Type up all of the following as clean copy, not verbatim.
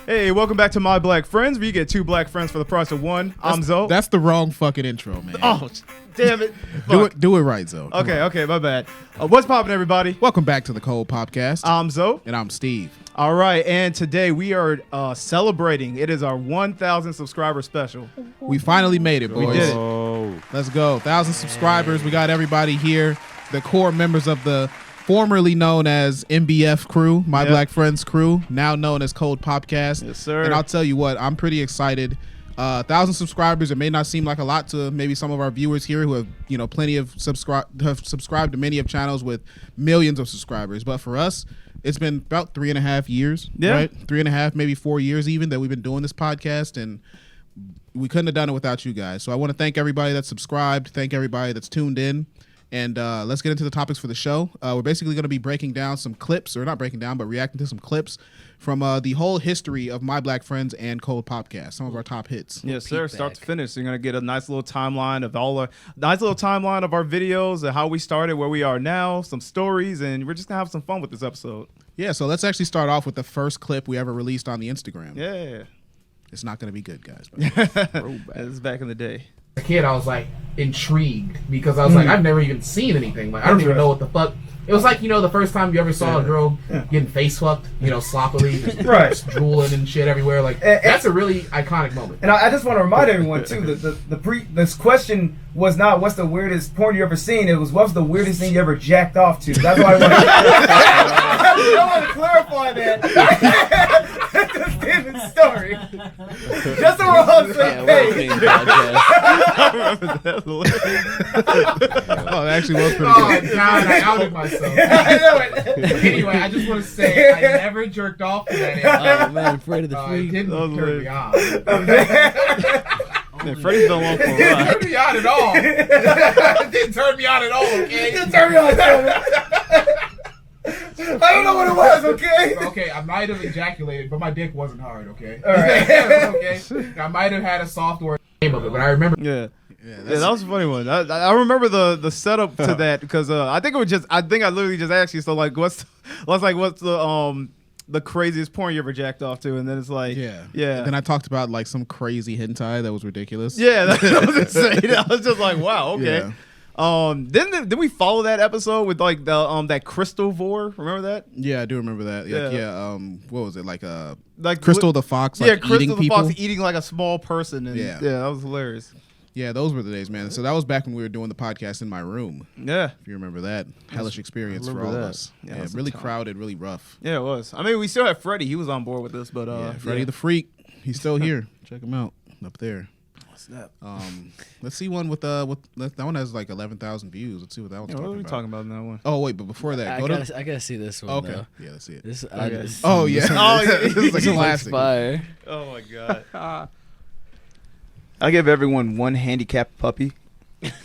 Hey, welcome back to My Black Friends, where you get two black friends for the price of one. I'm Zoe. That's the wrong fucking intro, man. Oh, damn it. Do it right, Zoe. Okay, my bad. What's poppin', everybody? Welcome back to the Cold Podcast. I'm Zoe. And I'm Steve. All right, and today we are celebrating. It is our 1,000 subscriber special. We finally made it, boys. We did it. Let's go. 1,000 subscribers. We got everybody here. The core members of the formerly known as MBF crew, My Black Friends crew, now known as Cold Podcast. Yes, sir. And I'll tell you what, I'm pretty excited. 1,000 subscribers. It may not seem like a lot to maybe some of our viewers here who have, plenty of have subscribed to many of channels with millions of subscribers. But for us, it's been about 3.5 years, right? 3.5, maybe 4 years even that we've been doing this podcast, and we couldn't have done it without you guys. So I want to thank everybody that's subscribed, thank everybody that's tuned in, and let's get into the topics for the show. We're basically going to be breaking down some clips, or not breaking down, but reacting to some clips from the whole history of My Black Friends and Cold Podcast, some of our top hits. Yes, sir. Start to finish. So you're gonna get a nice little timeline of our videos and how we started, where we are now, some stories, and we're just gonna have some fun with this episode. Yeah, so let's actually start off with the first clip we ever released on the Instagram. Yeah, it's not gonna be good, guys. This is back in the day. As a kid, I was like intrigued because I was like, I've never even seen anything. Like I don't even know what the fuck. It was like, the first time you ever saw a girl getting face fucked, sloppily, just drooling and shit everywhere. Like that's a really iconic moment. And I just want to remind everyone too that this question was not what's the weirdest porn you ever seen. It was what's the weirdest thing you ever jacked off to. That's why I want to clarify that. That's David's story. Just so we're on the same page. Oh, that actually was pretty good. Oh God, I outed myself. Anyway, I just want to say I never jerked off to that. Oh man, afraid of the freak. It didn't turn me on. Man, Freddie's been along for a It didn't ride. turn me on at all. It didn't turn me on at all, okay? It didn't turn me on. I don't know what it was, okay? Okay, I might have ejaculated, but my dick wasn't hard, okay? All right. Okay? I might have had a software name of it, but I remember. Yeah, that was a funny one. I remember the setup to that because I think I literally just asked you. So like, what's the craziest porn you ever jacked off to? And then it's like, yeah. And then I talked about like some crazy hentai that was ridiculous. Yeah, that was insane. I was just like, wow, okay. Yeah. Did we follow that episode with like the that crystal vor? Remember that? Yeah, I do remember that. Yeah. What was it like Like Crystal the Fox? Like, yeah, Crystal eating the people? Fox eating like a small person. And yeah, that was hilarious. Yeah, those were the days, man. So that was back when we were doing the podcast in my room. Yeah, if you remember that, hellish experience for all of us. Yeah, really crowded, really rough. Yeah, it was. I mean, we still have Freddie. He was on board with this, but Freddie the Freak, he's still here. Check him out up there. What's that? Let's see one with that one has like 11,000 views. Let's see what that one's what are we talking about in that one? Oh wait, but before that, I gotta see this one. Okay, though. yeah, let's see it. This, oh yeah, this is like a classic. Fire. Oh my god. I give everyone one handicapped puppy,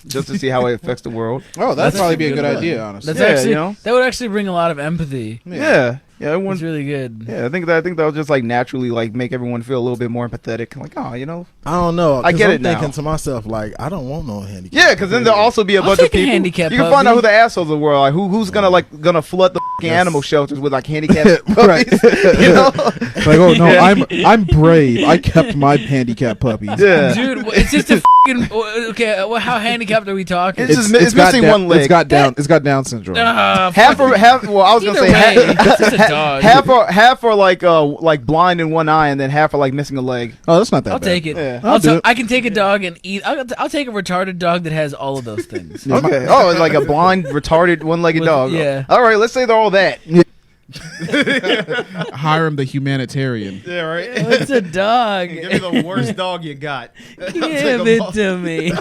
just to see how it affects the world. Oh, that'd probably be a good idea, honestly. That's actually that would actually bring a lot of empathy. Yeah, It's really good. Yeah, I think that'll just like naturally like make everyone feel a little bit more empathetic. Like, I don't know. I get it now. Thinking to myself like, I don't want no handicap. Yeah, because then there'll also be a bunch of people. You can find out who the assholes of the world are. Who's gonna flood the animal shelters with like handicapped puppies? Like, oh no, I'm brave. I kept my handicapped puppies. Yeah, dude, it's just a okay. Well, how handicapped are we talking? It's missing one leg. It's got Down syndrome. Half. Well, I was gonna say it's just a dog. half are like blind in one eye, and then half are like missing a leg. Oh, that's not that I'll bad. take it. Yeah. I can take a dog and eat. I'll take a retarded dog that has all of those things. Okay. Oh, like a blind, retarded, one-legged dog. Yeah. All right. Let's say they're all that. Hiram the humanitarian. Yeah, right. It's a dog. Give me the worst dog you got. Give it to me.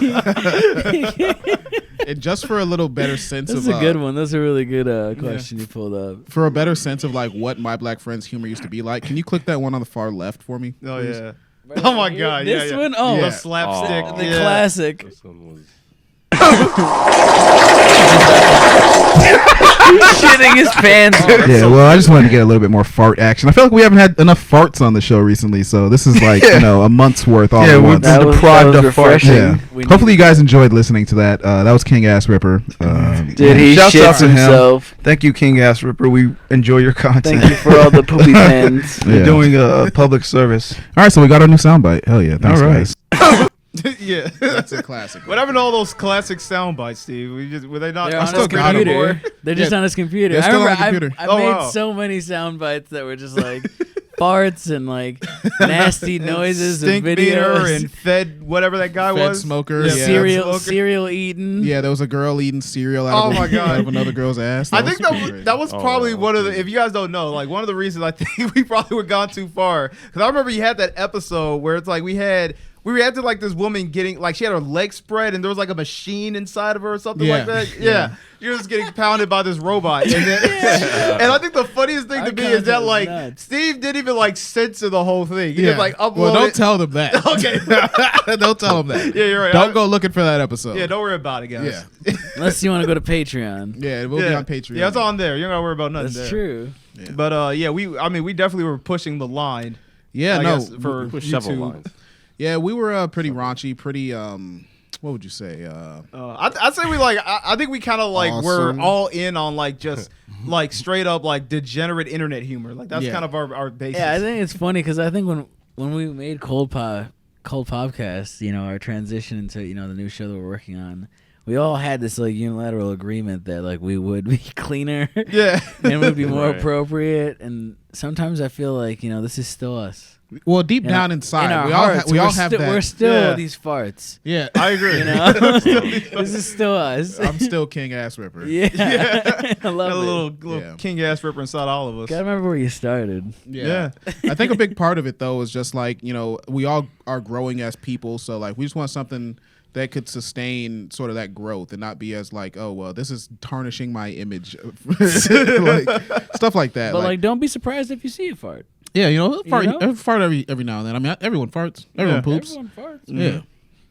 And just for a little better sense That's of a good one. That's a really good question you pulled up. For a better sense of like what My Black Friends humor used to be like, can you click that one on the far left for me? Oh please? yeah. Oh my god. This yeah. one? Oh, The slapstick. the classic. This one was. shitting his pants. Yeah, well, I just wanted to get a little bit more fart action. I feel like we haven't had enough farts on the show recently, so this is like a month's worth all at once. We're deprived of farts. Yeah. Hopefully you guys enjoyed listening to that. That was King Ass Ripper. Dude, he Shouts out shits to him. himself. Thank you, King Ass Ripper. We enjoy your content. Thank you for all the poopy pens. You're doing a public service. All right, so we got our new soundbite. Hell yeah, thanks, All right. guys. Yeah, That's a classic. What happened to all those classic sound bites, Steve? Were they not? They're I on still his got 'em. computer. They're just on his computer. They're I still remember on the computer. I Oh, made wow. so many sound bites that were just like farts and like nasty noises and Stink meter videos. and fed whatever that guy Fed was. smoker. Yeah, Yeah. cereal, smoker. cereal eating. Yeah, there was a girl eating cereal Oh out, my of, God. out of another girl's ass. I was think pretty crazy. that was probably one of the. If you guys don't know, like one of the reasons I think we probably were gone too far, because I remember you had that episode where it's like we reacted like this woman getting like she had her legs spread and there was like a machine inside of her or something like Yeah. that. Yeah. You're just getting pounded by this robot. And, then, and I think the funniest thing Our to me is that content was like nuts. Steve didn't even like censor the whole thing. He just like uploaded. Well, don't tell them that. Okay. Don't tell them that. Yeah, you're right. Don't go looking for that episode. Yeah, don't worry about it, guys. Yeah. Unless you want to go to Patreon. Yeah, it will be on Patreon. Yeah, it's on there. You don't gotta worry about nothing That's there. true. But we definitely were pushing the line. Yeah, I no. guess, for Push several YouTube. lines. Yeah, we were pretty raunchy, pretty what would you say? I'd say we like. I think we kind of like Awesome. we're all in on like just like straight up like degenerate internet humor. Like that's Yeah. kind of our basis. Yeah, I think it's funny because I think when we made Cold Podcast, you know, our transition into the new show that we're working on, we all had this like unilateral agreement that like we would be cleaner Yeah. and would be more Right. appropriate. And sometimes I feel like this is still us. Well, deep In down our- inside, in our we all hearts, we all we're have sti- that. We're still Yeah. these farts. Yeah, I agree. You know, this is still us. I'm still King Ass Ripper. Yeah, I Got love a it. little Yeah. king ass ripper inside all of us. Gotta remember where you started. Yeah. I think a big part of it though is just like, we all are growing as people, so like we just want something that could sustain sort of that growth and not be as like, oh well, this is tarnishing my image. Like stuff like that. But like, don't be surprised if you see a fart. yeah, fart, know? fart every now and then. I mean, everyone farts. Everyone poops. Everyone farts. Yeah.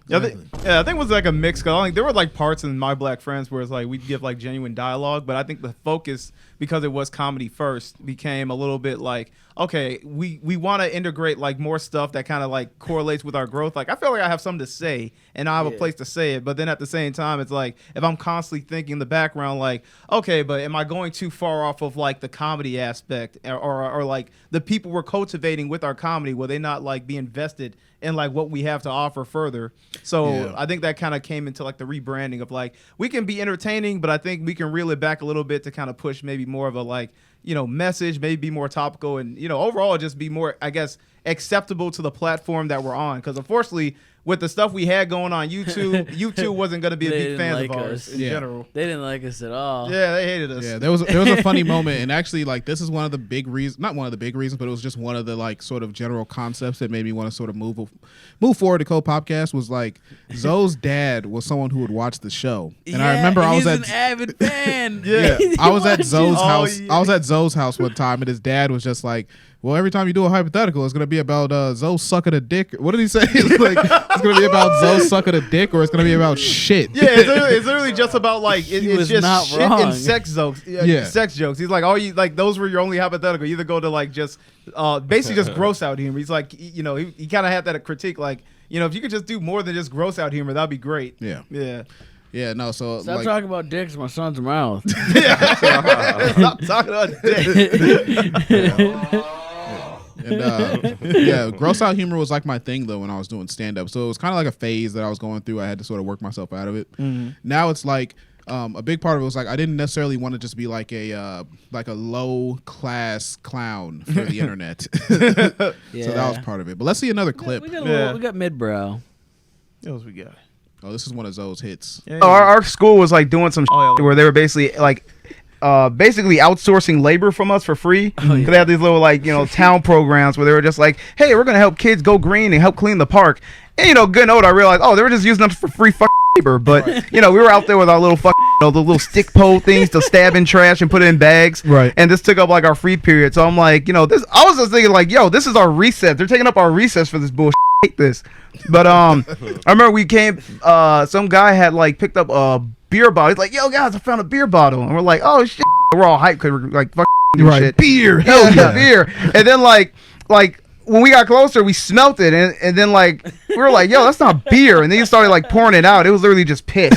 Yeah, I think it was like a mix. Cause I think there were like parts in My Black Friends where it's like we'd give like genuine dialogue, but I think the focus, because it was comedy first, became a little bit like, okay, we want to integrate like more stuff that kind of like correlates with our growth. Like I feel like I have something to say and I have a place to say it, but then at the same time, it's like if I'm constantly thinking in the background, like, okay, but am I going too far off of like the comedy aspect or like the people we're cultivating with our comedy? Will they not like be invested in like what we have to offer further? So Yeah. I think that kind of came into like the rebranding of like we can be entertaining, but I think we can reel it back a little bit to kind of push maybe more of a like message, maybe be more topical and overall just be more, I guess, acceptable to the platform that we're on. Because unfortunately, with the stuff we had going on YouTube wasn't going to be a They big didn't fan like of ours us. in Yeah. general. They didn't like us at all. Yeah, they hated us. Yeah, there was a funny moment, and actually, like, this is one of the big reasons, not one of the big reasons, but it was just one of the like sort of general concepts that made me want to sort of move forward to Cold Podcast. Was like Zoe's dad was someone who would watch the show, and I remember I was he's at an avid fan. Yeah. I was at Zoe's Oh, house. yeah. I was at Zoe's house one time, and his dad was just like, "Well, every time you do a hypothetical, it's gonna be about Zoe sucking a dick." What did he say? It's like it's gonna be about Zoe sucking a dick, or it's gonna be about shit. Yeah, it's literally just about like He it's was just not shit wrong. and sex jokes. Yeah. Sex jokes. He's like, all you like those were your only hypothetical. You either go to like just basically just gross out humor. He's like, he kind of had that critique like, if you could just do more than just gross out humor, that'd be great. Yeah. Yeah. Yeah, no. So Stop like, talking about dicks in my son's mouth. Stop talking about dick. And yeah, gross out humor was like my thing though when I was doing stand up. So it was kind of like a phase that I was going through. I had to sort of work myself out of it. Now it's like a big part of it was like I didn't necessarily want to just be like a low class clown for the internet. Yeah. So that was part of it. But let's see another clip. We got, Yeah. we got mid-brow. What else we got? Oh, this is one of Zoe's hits. Yeah, Oh, our school was like doing some Oh, yeah. where they were basically like basically outsourcing labor from us for free. Oh, They had these little like town programs where they were just like, hey, we're gonna help kids go green and help clean the park. And good and old, I realized, they were just using us for free fucking labor. But we were out there with our little the little stick pole things to stab in trash and put it in bags. Right. And this took up like our free period. So I'm like, this. I was just thinking like, this is our recess. They're taking up our recess for this bullshit. I hate this. But I remember we came. Some guy had like picked up a beer bottle. He's like, yo guys, I found a beer bottle, and we're like, oh shit. we're all hyped because we're like fuck Right. shit. Beer. Hell Hell yeah, yeah. beer. And then like when we got closer, we smelt it, and then like we were like, "Yo, that's not beer." And then you started like pouring it out. It was literally just piss.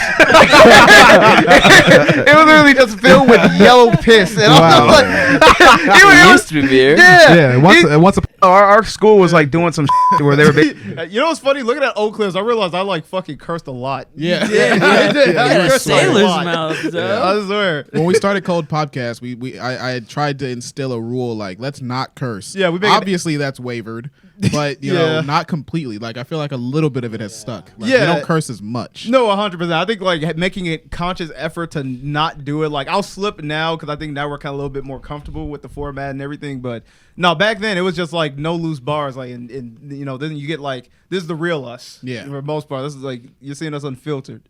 It was literally just filled with yellow piss. And I Wow. was like, It used to be beer. yeah. Yeah. Once a Our school was like doing some shit where they were. You know what's funny? Looking at Oak Cliffs, I realized I like fucking cursed a lot. Yeah. I did. I You had a cursed a sailor's lot. mouth. I swear. When we started Cold Podcast, I had tried to instill a rule like let's not curse. Yeah, we make it- obviously that's wavered, but you know, Yeah. not completely. Like I feel like a little bit of it has stuck. Like, Yeah. we don't curse as much. No, 100%. I think like making it conscious effort to not do it. Like I'll slip now because I think now we're kind of a little bit more comfortable with the format and everything. But no, back then it was just like no loose bars. Like and you know then you get like this is the real us. Yeah. For the most part, this is like you're seeing us unfiltered.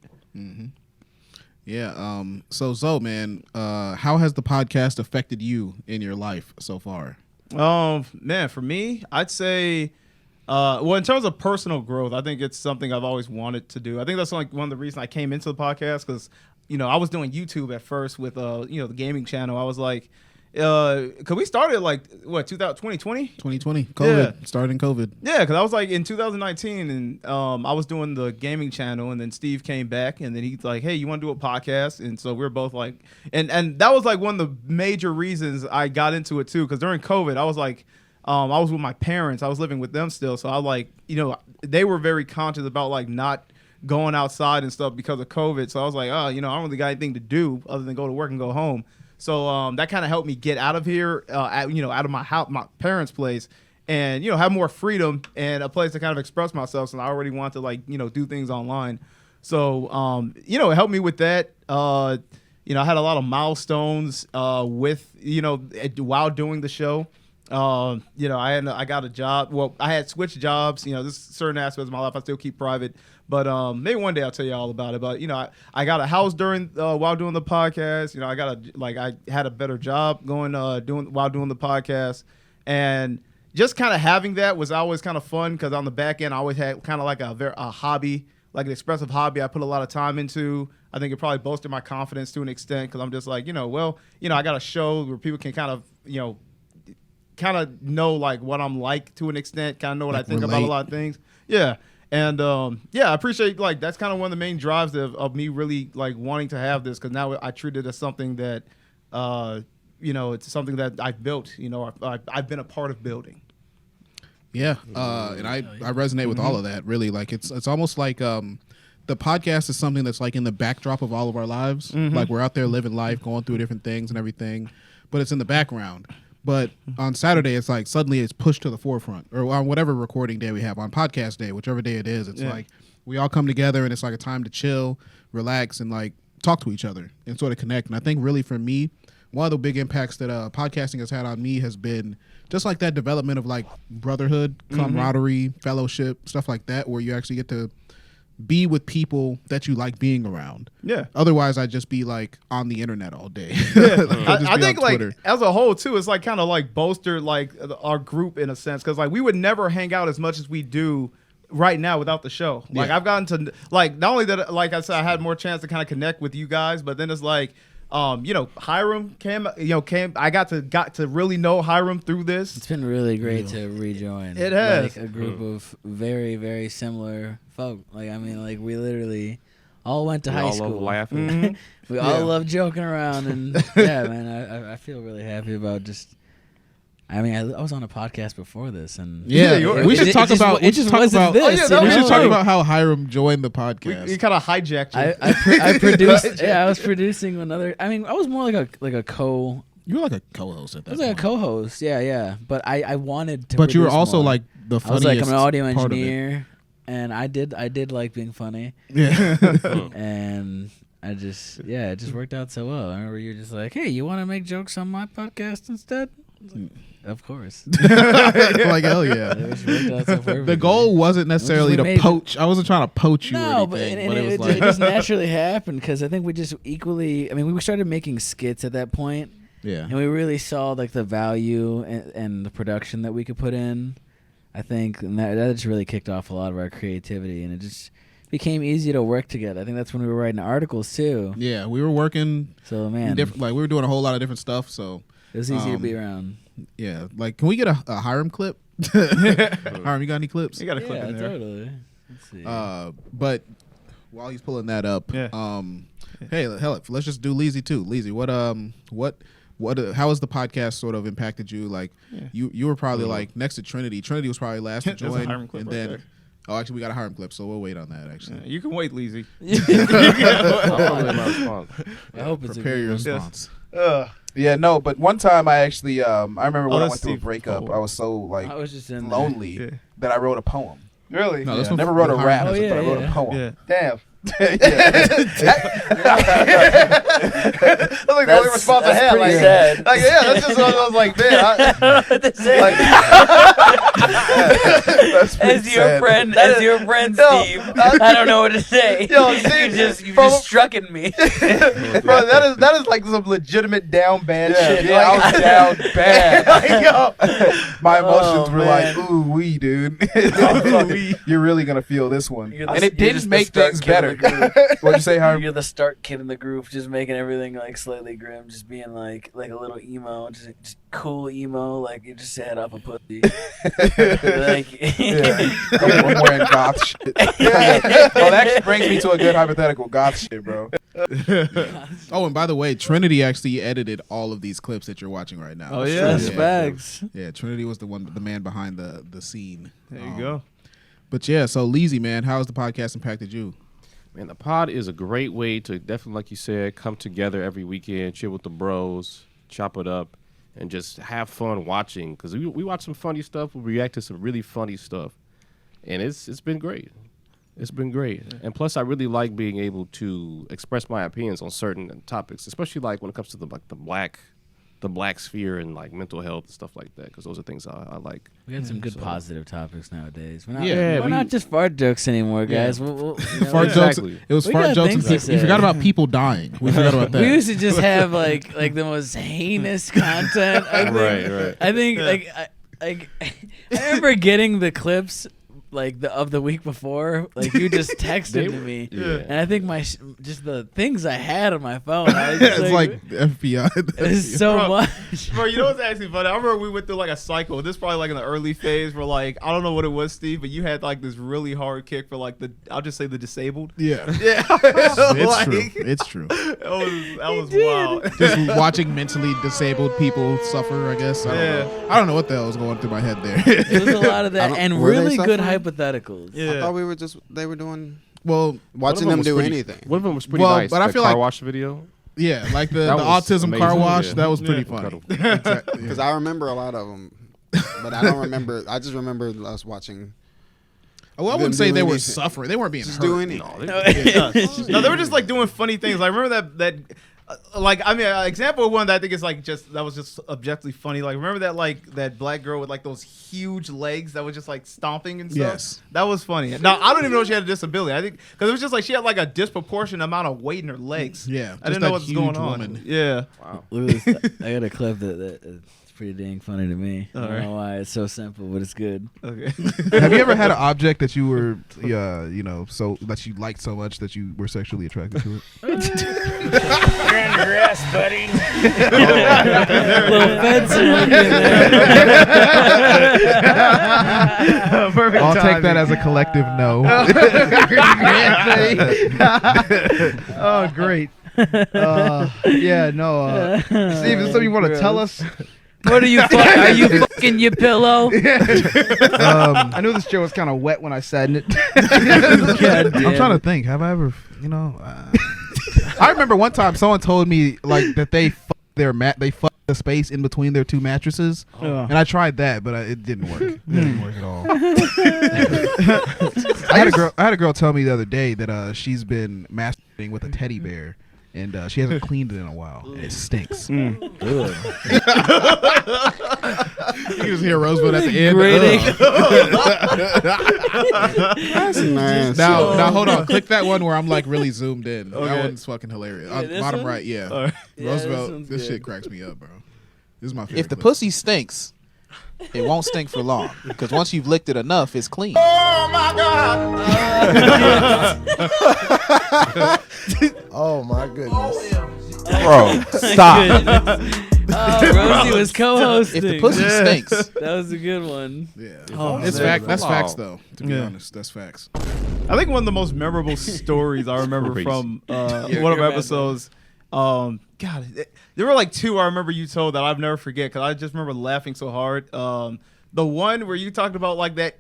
Yeah. So Zoe, man, how has the podcast affected you in your life so far? Man, for me, I'd say, well, in terms of personal growth, I think it's something I've always wanted to do. I think that's like one of the reasons I came into the podcast because, you know, I was doing YouTube at first with, you know, the gaming channel. I was like, cause we started like what 2020. 2020, COVID, Yeah. starting COVID. Yeah, because I was like in 2019, and I was doing the gaming channel, and then Steve came back, and then he's like, "Hey, you want to do a podcast?" And so we were both like, and that was like one of the major reasons I got into it too, because during COVID, I was like, I was with my parents, I was living with them still, so I like, you know, they were very conscious about like not going outside and stuff because of COVID. So I was like, oh, you know, I don't really got anything to do other than go to work and go home. So that kind of helped me get out of here, you know, out of my house, my parents' place, and you know, have more freedom and a place to kind of express myself. So I already want to like, you know, do things online. So you know, it helped me with that. You know, I had a lot of milestones with, you know, while doing the show. You know, I got a job. Well, I had switched jobs. You know, there's certain aspects of my life I still keep private, but maybe one day I'll tell you all about it. But you know, I got a house during while doing the podcast. You know, I had a better job going while doing the podcast, and just kind of having that was always kind of fun because on the back end I always had kind of like a hobby, like an expressive hobby I put a lot of time into. I think it probably boosted my confidence to an extent because I'm just like, you know, well, you know, I got a show where people can kind of, you know, kind of know like what I'm like to an extent, kind of know what Like I think about relate. a lot of things. Yeah. And yeah, I appreciate like that's kind of one of the main drives of me really like wanting to have this because now I treat it as something that, you know, it's something that I've built, you know, I've been a part of building. Yeah, and I resonate with all of that. Really, like it's almost like the podcast is something that's like in the backdrop of all of our lives. Like we're out there living life, going through different things and everything, but it's in the background. But on Saturday, it's like suddenly it's pushed to the forefront, or on whatever recording day we have, on podcast day, whichever day it is. It's like we all come together and it's like a time to chill, relax, and like talk to each other and sort of connect. And I think really for me, one of the big impacts that podcasting has had on me has been just like that development of like brotherhood, camaraderie, fellowship, stuff like that, where you actually get to be with people that you like being around. Yeah. Otherwise, I'd just be like on the internet all day. I think like as a whole too, it's like kind of like bolstered like our group in a sense because like we would never hang out as much as we do right now without the show. Like Yeah. I've gotten to like not only that, like I said, I had more chance to kind of connect with you guys, but then it's like. You know, Hiram came. I got to really know Hiram through this. It's been really great to rejoin. It has. like a group of very, very similar folk. Like I mean, like we literally all went to high all school. love laughing. We all love joking around, and yeah, man, I feel really happy about just. I mean, I was on a podcast before this, and Yeah, you were. we should It talk just- about. it just wasn't this. Oh, yeah, that you was We know? should talk about how Hiram joined the We podcast. kind of hijacked you. I produced. Yeah, I was producing another. I mean, I was more like a co. You were like a co-host at that I was like a point. co-host. Yeah. But I wanted to. But you were produce also more. like the I funniest was like I'm an audio part of it. engineer, and I did like being funny, Yeah. and I just it just worked out so well. I remember you were just like, hey, you want to make jokes on my podcast instead? I was like, of course. Like hell yeah. It just worked out so perfectly. The goal wasn't necessarily we to made- poach. I wasn't trying to poach you No, or but anything. and But it was it like, just naturally happened because I think we just equally. I mean, we started making skits at that point, yeah. and we really saw like the value and the production that we could put in. I think and that just really kicked off a lot of our creativity, and it became easy to work together. I think that's when we were writing articles too. Yeah, we were working So man, different. Like we were doing a whole lot of different stuff. So it was easy to be around. yeah, like can we get a Hiram clip? Hiram, you got any clips? You got a clip in there. Totally. Let's see. But while he's pulling that up, Yeah. hey, hell, let's just do Leezy too. Leezy, what how has the podcast sort of impacted you? Like, you were probably like next to Trinity. Trinity was probably last to There's a join, Hiram clip and right then there. oh, actually, we got a Hiram clip, so we'll wait on that. Actually, You can wait, Leezy. I'll my response. I hope it's prepare a your good one. response. Yeah, no, but one time I actually, I remember when I that's went through a Steve. breakup, Oh. I was so like I was just in there. lonely Yeah. that I wrote a poem. Really? No, Yeah, this I one- never wrote a Hiram rap, has a but I wrote poem. a poem. Yeah. Damn. I was like the only response I had. Like, sad. like, yeah, that's just what I was like, man. Like, that's pretty As your sad. friend, That as is- your friend, No, Steve, I don't know what to say. Yo, you Steve, just from- struck at me. Bro, that is like some legitimate down bad shit. Yeah, I was down bad. Like, yo, my emotions Oh, were man. like, ooh wee, dude. You're really gonna feel this one, You're the- and it you're didn't just the make start things kid better. of the group. What'd you say, Harvey? You're the start kid in the group, just making everything like slightly grim, just being like a little emo, just cool emo, like you just head off a pussy. Like, I'm wearing goth shit. Well, that brings me to a good hypothetical goth shit, bro. Oh, and by the way, Trinity actually edited all of these clips that you're watching right now. Oh, yeah? That's facts. Yeah, Trinity was the man behind the scene. There you go. But yeah, so Leezy, man, how has the podcast impacted you? Man, the pod is a great way to definitely, like you said, come together every weekend, chill with the bros, chop it up, and just have fun watching. Because we watch some funny stuff, we react to some really funny stuff, and it's been great. It's been great. And plus, I really like being able to express my opinions on certain topics, especially like when it comes to the black sphere and like mental health and stuff like that, because those are things I like. We had some good So- positive topics nowadays. We're not, Yeah, we're not just fart jokes anymore, guys. Yeah. You know, Fart Exactly. jokes. It was We fart got jokes. And things to you say. forgot about people dying. We forgot about that. we used to just have like the most heinous content. I think, Right. I think I remember getting the clips like of the week before. Like you just texted to me, Yeah. and I think just the things I had on my phone. I was just It's like the FBI. it was so Bro. much. Bro, you know what's actually funny? I remember we went through like a cycle. This is probably like in the early phase where like I don't know what it was, Steve, but you had like this really hard kick for like I'll just say the disabled. Yeah, Yeah, it's true. It's true. That was wild. Just watching mentally disabled people suffer. I guess. I don't know what the hell was going through my head there. It was a lot of I that, don't- and were they really good suffering? hypotheticals. Yeah. I thought they were doing well, watching One them of was do pretty- anything. One of them was pretty Well, nice. but I the feel car like- wash video. yeah, like the That was autism car amazing, wash. yeah. That was pretty Yeah. funny. Incredible. Exactly. Because I remember a lot of them, but I don't remember. I just remember us watching. Well, I them wouldn't say do they were anything. suffering. They weren't being Just hurt. do anything. No, they were just like doing funny things. Like remember that like I mean, an example of one that I think is like that was just objectively funny. Like remember that black girl with like those huge legs that was just like stomping and stuff. Yes. That was funny. Now I don't even know if she had a disability. I think because it was just like she had like a disproportionate amount of weight in her legs. Yeah, I didn't just know that what's going huge on. woman. Yeah. Wow. Look at this. I got a clip that's pretty dang funny to me. I don't Alright. know why it's so simple, but it's good. Okay. Have you ever had an object that you were, so that you liked so much that you were sexually attracted to it? You're under arrest, buddy. Little fencing in there. Perfect I'll take timing. that as a collective no. Oh, great. Yeah, no. Steve, is this something you want to tell us? What are you fucking? Are you fucking your pillow? I knew this show was kind of wet when I said it. I'm trying to think. Have I ever, I remember one time someone told me like that they fucked the space in between their two mattresses, and I tried that, but it didn't work. It didn't work at all. I had a girl tell me the other day that she's been masturbating with a teddy bear. And she hasn't cleaned it in a while, and it stinks. You can just hear Rosebud at the end. Great. That's nice. Now hold on. Click that one where I'm like really zoomed in. Okay. That one's fucking hilarious. this Bottom one? right, yeah. All right. Yeah, this Roosevelt, one's this good. shit cracks me up, bro. This is my favorite. If the clip. pussy stinks, it won't stink for long because once you've licked it enough, it's clean. Oh my goodness. Bro, stop. Oh, Rosie was co-hosting. If the pussy stinks. That was a good one. Yeah. Oh, It's man. fact. That's facts, though. To be Yeah. honest, that's facts. I think one of the most memorable stories I remember Crazy. from one of you're our mad, episodes. God, there were like two I remember you told that I've never forget because I just remember laughing so hard. The one where you talked about like that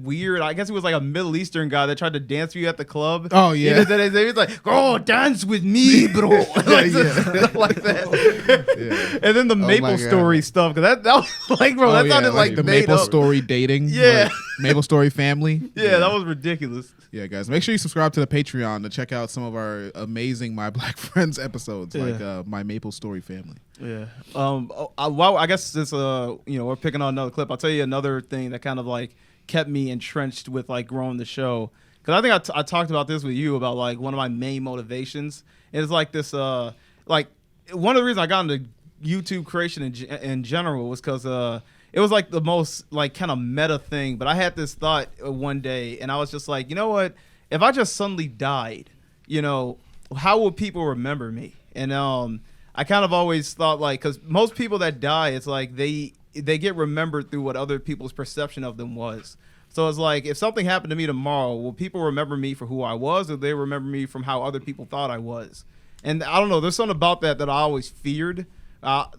weird, I guess it was like a Middle Eastern guy that tried to dance with you at the club. Oh, yeah. He was like, "Oh, dance with me, bro," like, stuff like that. And then the Maple God. Story stuff because that was like, bro, that sounded like the made Maple up. Story dating. Yeah. like, Maple Story family. Yeah, that was ridiculous. Yeah, guys, make sure you subscribe to the Patreon to check out some of our amazing My Black Friends episodes, like My Maple Story Family. Yeah. I guess since we're picking on another clip, I'll tell you another thing that kind of like kept me entrenched with like growing the show. Because I think I talked about this with you about like one of my main motivations is like this like one of the reasons I got into YouTube creation in general was because it was like the most like kind of meta thing. But I had this thought one day, and I was just like, you know what? If I just suddenly died, how will people remember me? And I kind of always thought like, because most people that die, it's like they get remembered through what other people's perception of them was. So it's like, if something happened to me tomorrow, will people remember me for who I was, or they remember me from how other people thought I was? And I don't know, there's something about that I always feared.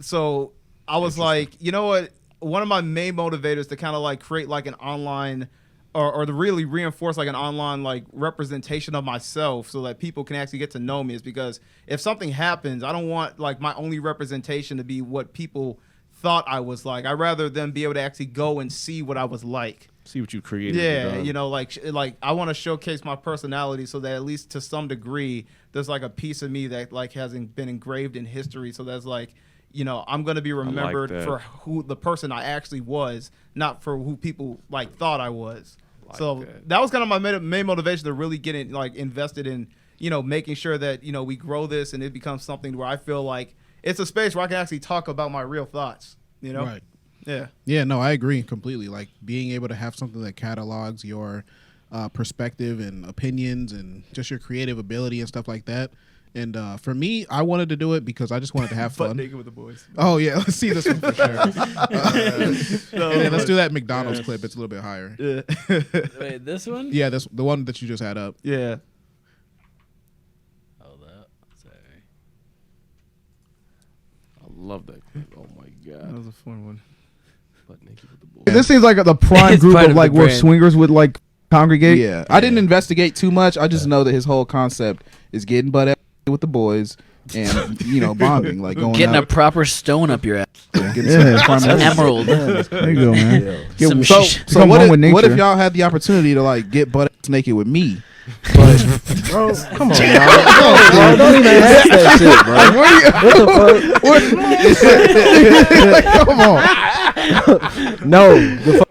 So I was like, you know what? One of my main motivators to kind of like create like an online or to really reinforce like an online like representation of myself so that people can actually get to know me is because if something happens, I don't want like my only representation to be what people thought I was like. I'd rather them be able to actually go and see what I was like. See what you created. Yeah, like I want to showcase my personality so that at least to some degree there's like a piece of me that like hasn't been engraved in history. So that's like, I'm going to be remembered for who the person I actually was, not for who people like thought I was. So that was kind of my main motivation to really get like invested in, making sure that, we grow this and it becomes something where I feel like it's a space where I can actually talk about my real thoughts, Right. Yeah. Yeah, no, I agree completely. Like being able to have something that catalogs your perspective and opinions and just your creative ability and stuff like that. And for me, I wanted to do it because I just wanted to have fun. Butt naked with the boys. Oh yeah, let's see this one for sure. And then let's do that McDonald's clip. It's a little bit higher. Yeah. Wait, this one? Yeah, that's the one that you just had up. Yeah. Hold up. Sorry. I love that clip. Oh my god. That was a fun one. Butt naked with the boys. This seems like the prime It's group part of of like the where brand. swingers would like congregate. Yeah, I didn't investigate too much. I just know that his whole concept is getting butt with the boys and bonding, like going Getting out. a proper stone up your ass. Yeah, Some emerald. There you go, man. Some So, sh- so Become what one if, with what if nature. y'all had the opportunity to like get butt naked with me? But Bro, come on, y'all. Bro, don't even ask that shit, bro. What the fuck? Come on. No. The fuck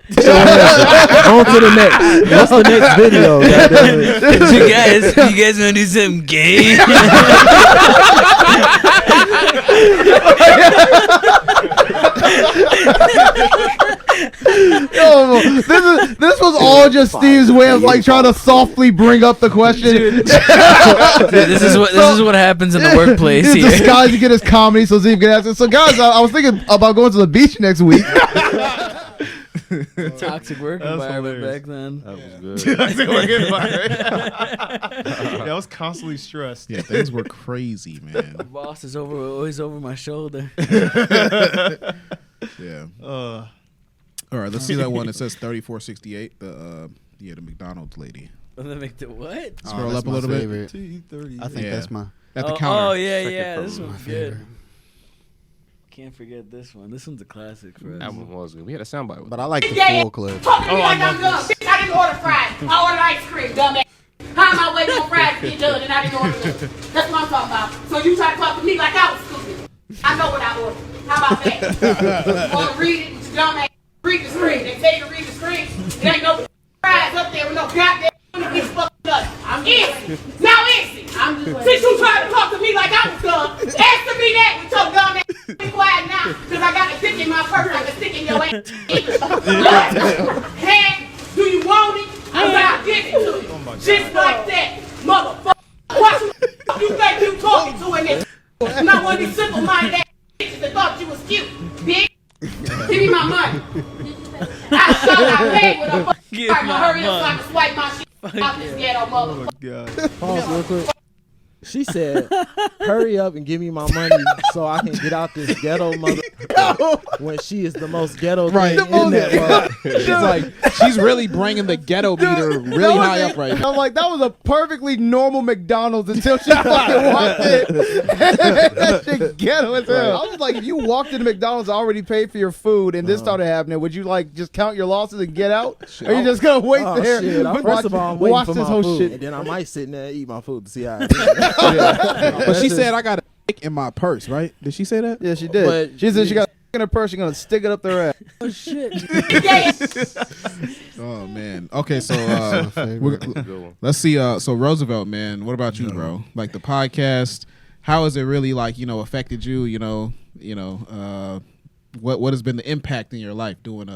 on to the next. What's the next video? Goddammit? you guys want to do something gay? Yo, this was all just Steve's way of like trying to softly bring up the question. Dude, this is what happens in the workplace He's here. disguised to get his comedy so Steve can answer. So guys, I was thinking about going to the beach next week. Toxic work That's environment hilarious. back then. That was good. I was constantly stressed. Yeah, things were crazy, man. The boss is always over my shoulder. Yeah. Uh, All right, let's see that one. It says 3468. The McDonald's lady. Let me make the what? Scroll that's up a my little bit. favorite. T30. I think Yeah. that's my At the Oh, counter. oh yeah, Second yeah. This from one's my good. favorite. Can't forget this one. This one's a classic for us. That one was good. We had a soundbite with But I like the full clip. Talking to me like I'm dumb. Bitch, I didn't order fries. I ordered ice cream, dumbass. How am I waiting on fries to get done and I didn't order them? That's what I'm talking about. So you try to talk to me like I was stupid. I know what I ordered. How about that? You want to read it, you dumbass? Read the screen. They tell you to read the screen. There ain't no fries up there with no goddamn get fucked up. I'm easy. Now easy. Since you trying to talk to me like I was dumb, answer me that with your dumb ass. Be quiet now, because I got a stick in my purse like a stick in your ass. Hand, do you want Just like that, motherfucker. What you think you talking to in this? Not one of these simple-minded ass bitches that thought you was cute, bitch. Give me my money. I paid with a fucking card. Hurry up so I can swipe my shit off this ghetto motherfucker. Pause real quick. She said, hurry up and give me my money so I can get out this ghetto mother when she is the most ghetto thing in that mother. She's like, she's really bringing the ghetto meter really high up right now. I'm like, that was a perfectly normal McDonald's until she fucking walked in. That shit ghetto as hell. I was like, if you walked into McDonald's, already paid for your food, and this started happening, would you like just count your losses and get out? Or are you just gonna wait there? Shit. First of all, I'm waiting for this my whole food, shit. and then I might sit in there and eat my food to see how it is. But she said I got a dick in my purse, right? Did she say that? Yeah, she did. But She said she got a in her purse. She's gonna stick it up their ass. Oh shit. Oh man. Okay, so let's see. So Roosevelt, man, what about you, bro? Like the podcast, how has it really like affected you? What has been the impact in your life doing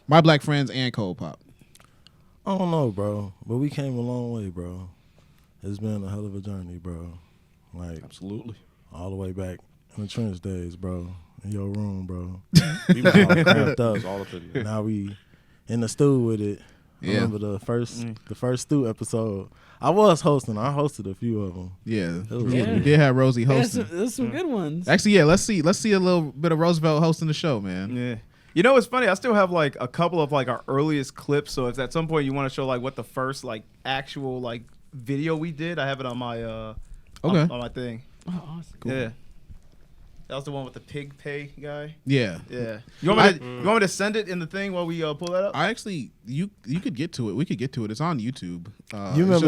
My Black Friends and Cold Pop? I don't know, bro, but we came a long way, bro. It's been a hell of a journey, bro. Like Absolutely. all the way back in the trench days, bro. In your room, bro. We was all cramped up. All up in there. Now we in the stew with it. Yeah. I remember the first stew episode. I was hosting. I hosted a few of them. Yeah, was we good. did have Rosie hosting. There's some good ones. Actually, yeah. Let's see a little bit of Roosevelt hosting the show, man. Yeah. You know, it's funny. I still have like a couple of like our earliest clips. So if at some point you want to show like what the first like actual like video we did, I have it on my on my thing. Oh, awesome. Cool. Yeah. That was the one with the pig pay guy. Yeah. Yeah. You want me to send it in the thing while we pull that up? I actually, you could get to it. We could get to it. It's on YouTube. You remember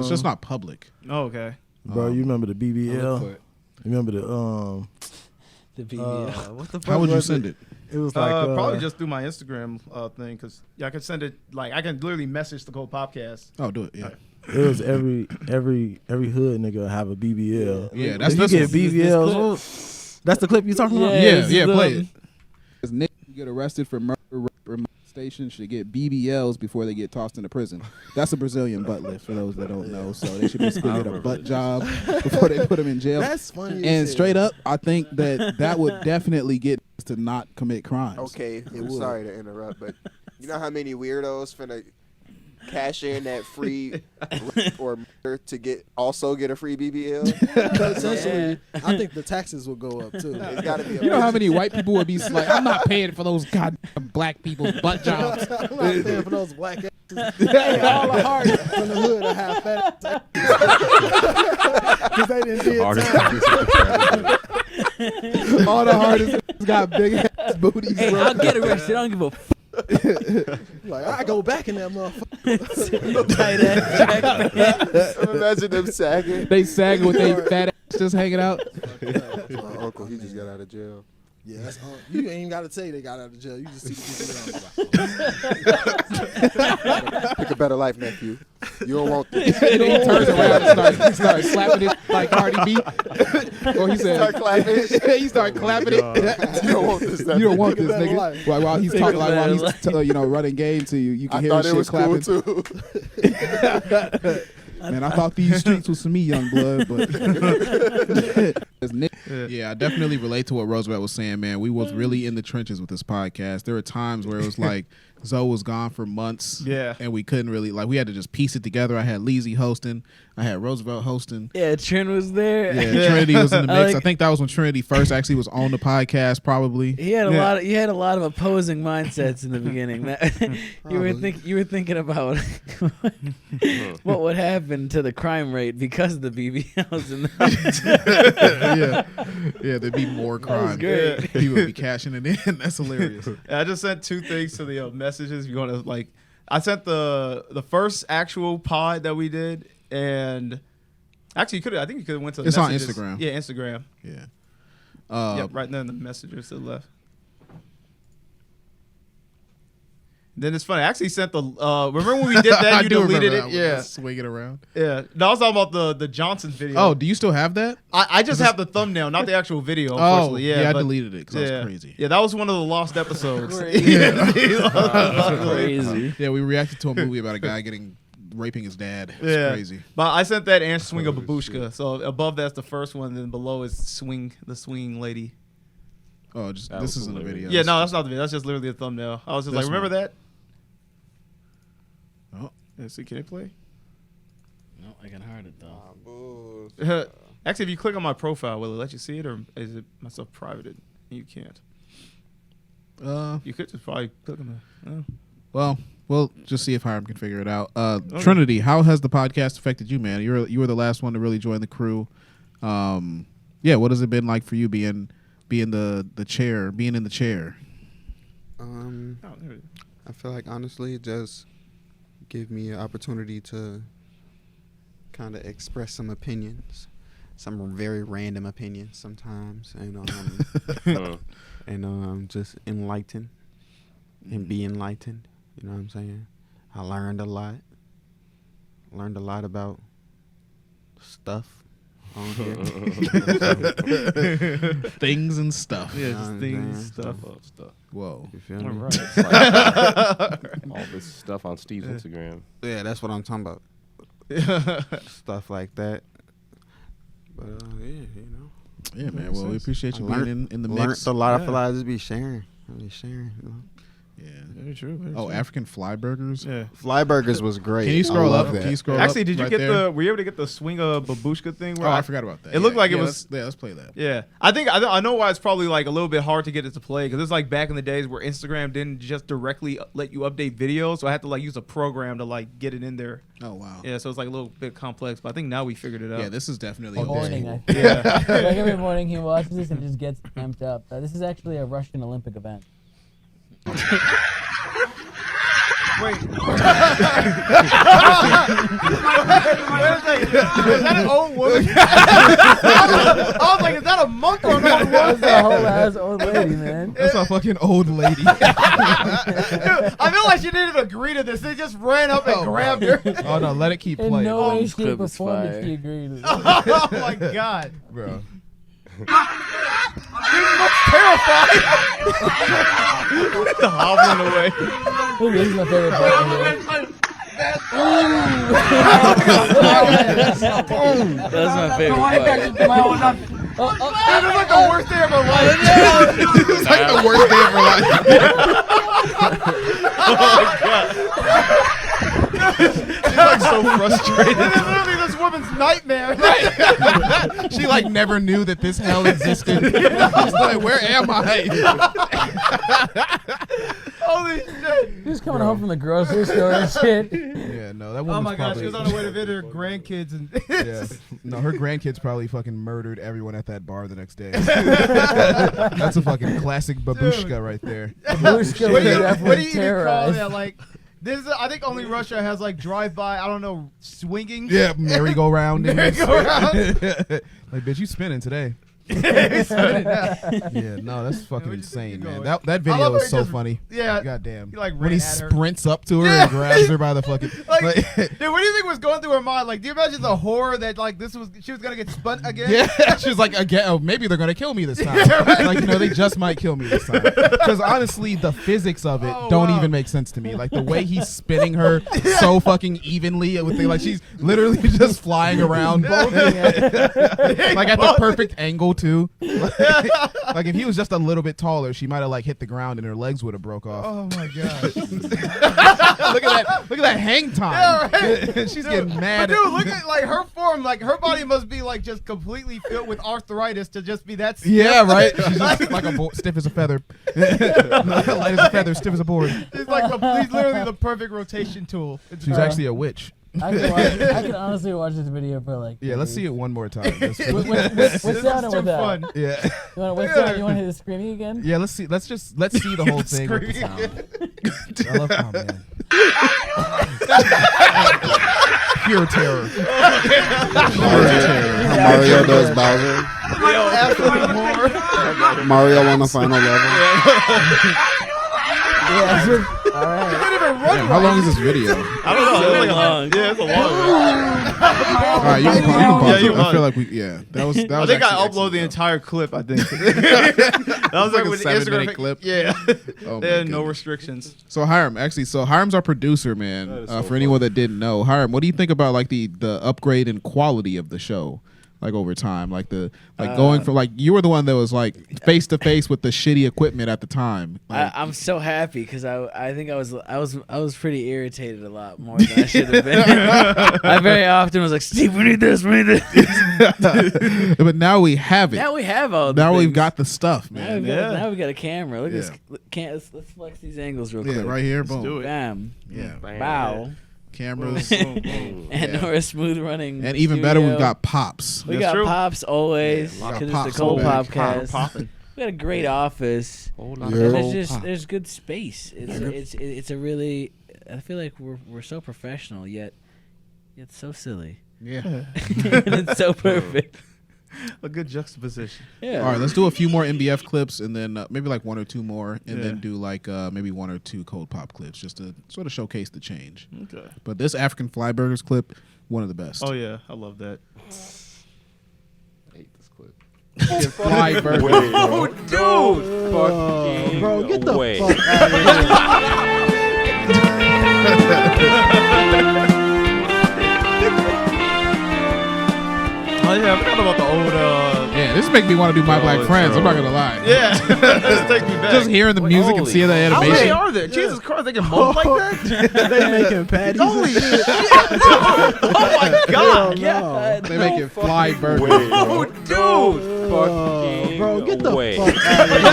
it's just not public. Oh, okay. Bro, you remember the BBL? You remember the BBL. What the fuck? How would you was send it? It was like probably just through my Instagram thing because I could send it like I can literally message the Cold Popcast. Oh, do it. Yeah. It was every hood nigga have a BBL. Yeah, that's if you this get BBLs. That's the clip you talking about? Yeah, play it. As niggas get arrested for murder, rape, or molestation should get BBLs before they get tossed into prison. That's a Brazilian butt lift for those that don't know. So they should basically get a butt job before they put them in jail. That's funny. And straight up, I think that would definitely get us to not commit crimes. Okay, I'm sorry to interrupt, but you know how many weirdos finna cash in that free or murder to get a free BBL? Essentially, I think the taxes will go up too. It's gotta be. You know how many white people would be like, I'm not paying for those goddamn black people's butt jobs. I'm not paying for those black asses. Hey, all the hard in the hood will have fat asses. Because they didn't do it. All the hardest got big ass booties. Hey, bro. I'll get arrested. I don't give a f. Like, I go back in that motherfucker. Tight ass jacket. Imagine them sagging. They sagging with their fat ass just hanging out. My uncle, he just got out of jail. Yeah, that's you ain't even got to say they got out of jail. You just see the people. Pick a better life, nephew. You don't want this. And then he turns around and starts slapping it like Cardi B. Or he said, Start clapping it. he started clapping it. You don't want this. You don't want this, better nigga. life. While he's Think talking, like about while it, he's running game to you, you can I hear thought his it was shit clapping. cool too. Man, I thought these streets was for me, young blood, but Yeah, I definitely relate to what Roosevelt was saying, man. We was really in the trenches with this podcast. There were times where it was like Zoe was gone for months. Yeah. And we couldn't really, like, we had to just piece it together. I had Leezy hosting. I had Roosevelt hosting. Yeah, Trin was there. Yeah, Trinity was in the mix. I Like- think that was when Trinity first actually was on the podcast, probably. He had a lot of opposing mindsets in the beginning. you were thinking about what would happen to the crime rate because of the BBLs and Yeah, there'd be more crime. great. People would be cashing it in. That's hilarious. I just sent two things to the messages. If you want to like, I sent the first actual pod that we did, and actually I think you could have went to the It's on messages. Instagram. Yeah, Instagram. Yeah. Yep, right there in the messages to the left. Then it's funny. I actually sent the. Remember when we did that? I You do deleted remember it. that one. Yeah, Swing it around. yeah. No, I was talking about the Johnson video. Oh, do you still have that? I just have the thumbnail, not the actual video. Oh, Unfortunately, yeah, I but- deleted it because I was crazy. Yeah, that was one of the lost episodes. Crazy. Yeah, we reacted to a movie about a guy getting raping his dad. It's Yeah. crazy. But I sent that and Swing a Babushka. So above that's the first one, then below is the swinging lady. Oh, just this isn't the video. Yeah, no, that's not the video. That's just literally a thumbnail. I was just This like, remember one. that? Oh, let's see. Can it play? No, I can hard it though. Actually, if you click on my profile, will it let you see it, or is it myself privated? You can't. You could just probably click on the. Well, we'll just see if Hiram can figure it out. Trinity, how has the podcast affected you, man? You were the last one to really join the crew. Yeah, what has it been like for you being in the chair? I feel like honestly, it just give me an opportunity to kind of express some opinions, some very random opinions sometimes, and just enlighten and be enlightened. You know what I'm saying? I learned a lot. Learned a lot about stuff on here. Things and stuff. Yeah, just things, stuff. Whoa. You feel All me? right. It's like all this stuff on Steve's Instagram. Yeah, that's what I'm talking about. Stuff like that. But yeah, you know. Yeah, man. Well, we appreciate you I being in the learned mix. a lot. I Yeah. feel like I just be sharing. You know? Yeah, very true. Oh, African fly burgers. Yeah, fly burgers was great. Can you scroll I up? love that. Can you scroll Actually, up did you right get there? were you able to get the swing a babushka thing? Where Oh, I forgot about that. It looked like it Yeah, was. let's play that. Yeah, I think I know why it's probably like a little bit hard to get it to play because it's like back in the days where Instagram didn't just directly let you update videos, so I had to like use a program to like get it in there. Oh wow. Yeah, so it's like a little bit complex, but I think now we figured it out. Yeah, this is definitely morning. I Yeah. think. Like every morning he watches this and just gets amped up. This is actually a Russian Olympic event. Wait. Wait a second. Is that an old woman? I was like, is that a monk or an old woman? That's a whole ass old lady, man. That's a fucking old lady. I feel like she didn't even agree to this. They just ran up and grabbed her. Oh no, let it keep In playing. no way, shape, or form did she agree to this. Oh my god, bro. She looks terrified. Hobbling away. Ooh, this is my favorite part here. That's my favorite part. This is like the worst day of her life. This is like the worst day of her life. Oh my god. She's like so frustrated. This is literally this woman's nightmare. She like never knew that this hell existed. She's like, where am I? Holy shit. She was coming home from the grocery store and shit. Yeah, no, that Oh woman's my god, probably, she was on her way to visit her grandkids and yeah. No, her grandkids probably fucking murdered everyone at that bar the next day. That's a fucking classic babushka right there. Babushka What was do you definitely even call terrorized. that? Like, this is, I think only Russia has like drive-by, I don't know, swinging. Yeah, merry-go-round. Merry-go-round. Like, bitch, you spinning today. Yeah, no, that's fucking insane, man. going. That I video love was how so he just- funny. yeah, Goddamn. he, like, when he ran at her. sprints up to her Yeah. and grabs her by the fucking. Like, like- dude, what do you think was going through her mind? Like, do you imagine the horror that like she was gonna get spun again? Yeah, she was like, again, oh, maybe they're gonna kill me this time. Like, they just might kill me this time. Because honestly, the physics of it don't even make sense to me. Like the way he's spinning her so fucking evenly, with like she's literally just flying around, like at the perfect angle too. Like if he was just a little bit taller, she might have like hit the ground and her legs would have broke off. Oh my god. Look at that hang time. Yeah, right. She's Dude, getting mad. But dude, look at like her form. Like her body must be like just completely filled with arthritis to just be that stiff. Yeah, right. She's just like stiff as a feather, light as a feather, stiff as a board. She's like she's literally the perfect rotation tool. She's actually a witch. I could honestly watch this video for like. Yeah, let's see it one more time. What's down and with that? fun. Yeah. You want to hear the screaming again? Yeah, let's see. Let's see the whole thing with the sound. I love. Oh man. Pure terror. Mario does Bowser. Mario on the final level. Yeah, all right. How long is this video? I don't know. It's like long. Yeah, it's a long one. All right, you can pause. Yeah, you I feel like that was. I think I uploaded the entire clip. I think. That was like like a with the 7-minute Instagram clip. Yeah. Oh, They my had no goodness. restrictions. So Hiram, Hiram's our producer, man. For anyone that didn't know, Hiram, what do you think about like the upgrade in quality of the show, like over time, like going from like you were the one that was like face to face with the shitty equipment at the time. Like, I'm so happy because I think I was pretty irritated a lot more than I should have been. I very often was like, Steve, we need this, we need this. but now we have it. Now we have all the Now we've things. got the stuff, man. Now we got a camera. Look Yeah. at this. Let's flex these angles real Yeah, quick. right here, boom. do it. Bam. Yeah. Wow. Cameras. And Yeah. we're a smooth running. And even better, we've studio. got pops. We That's got true. pops always Yeah, a lot of because it's pops the Cold back. Popcast. Popping. We got a great office. Yeah. There's good space. It's a really. I feel like we're so professional yet so silly. Yeah. And it's so perfect. A good juxtaposition. Yeah. All right, let's do a few more MBF clips and then maybe like one or two more, and Yeah. then do like maybe one or two Cold Pop clips just to sort of showcase the change. Okay. But this African Fly Burgers clip, one of the best. Oh yeah, I love that. I hate this clip. Fly Burgers. Oh, dude! Fucking Bro, get the way. fuck out of here. Oh yeah, I forgot about the old. Yeah, this makes me want to do My Black Oh, Friends. I'm not true. gonna lie. Yeah, this takes me back. Just hearing the music and Holy seeing the How many animation. are there? Jesus Christ, they can mold like that? They making patties. Holy and shit! shit. Oh my God! Hell no. They make it Fly Burgers. Oh, dude! Fucking Bro, get the way. fuck out of here.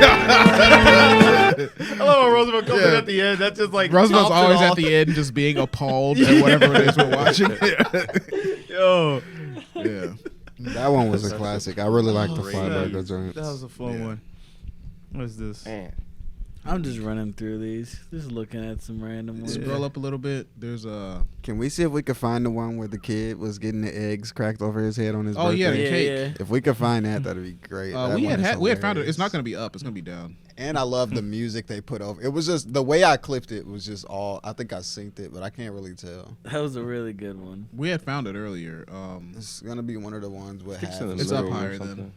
I love how Roosevelt comes in Yeah. at the end. That's just like Roosevelt's tops it always off. at the end, just being appalled at whatever it is we're watching. Yo, Yeah. That one was a classic. I really like the Fly that, Burger joints. that was a fun one. What is this? Man. I'm just running through these, just looking at some random ones. Scroll up a little bit. There's a. Can we see if we could find the one where the kid was getting the eggs cracked over his head on his Oh yeah, birthday? the cake. Yeah. If we could find that, that'd be great. That We one is had found it. hilarious. It's not gonna be up. It's gonna be down. And I love the music they put over. It was just the way I clipped it was just all. I think I synced it, but I can't really tell. That was a really good one. We had found it earlier. It's gonna be one of the ones with Sticks half. in the It's up middle or higher something. then.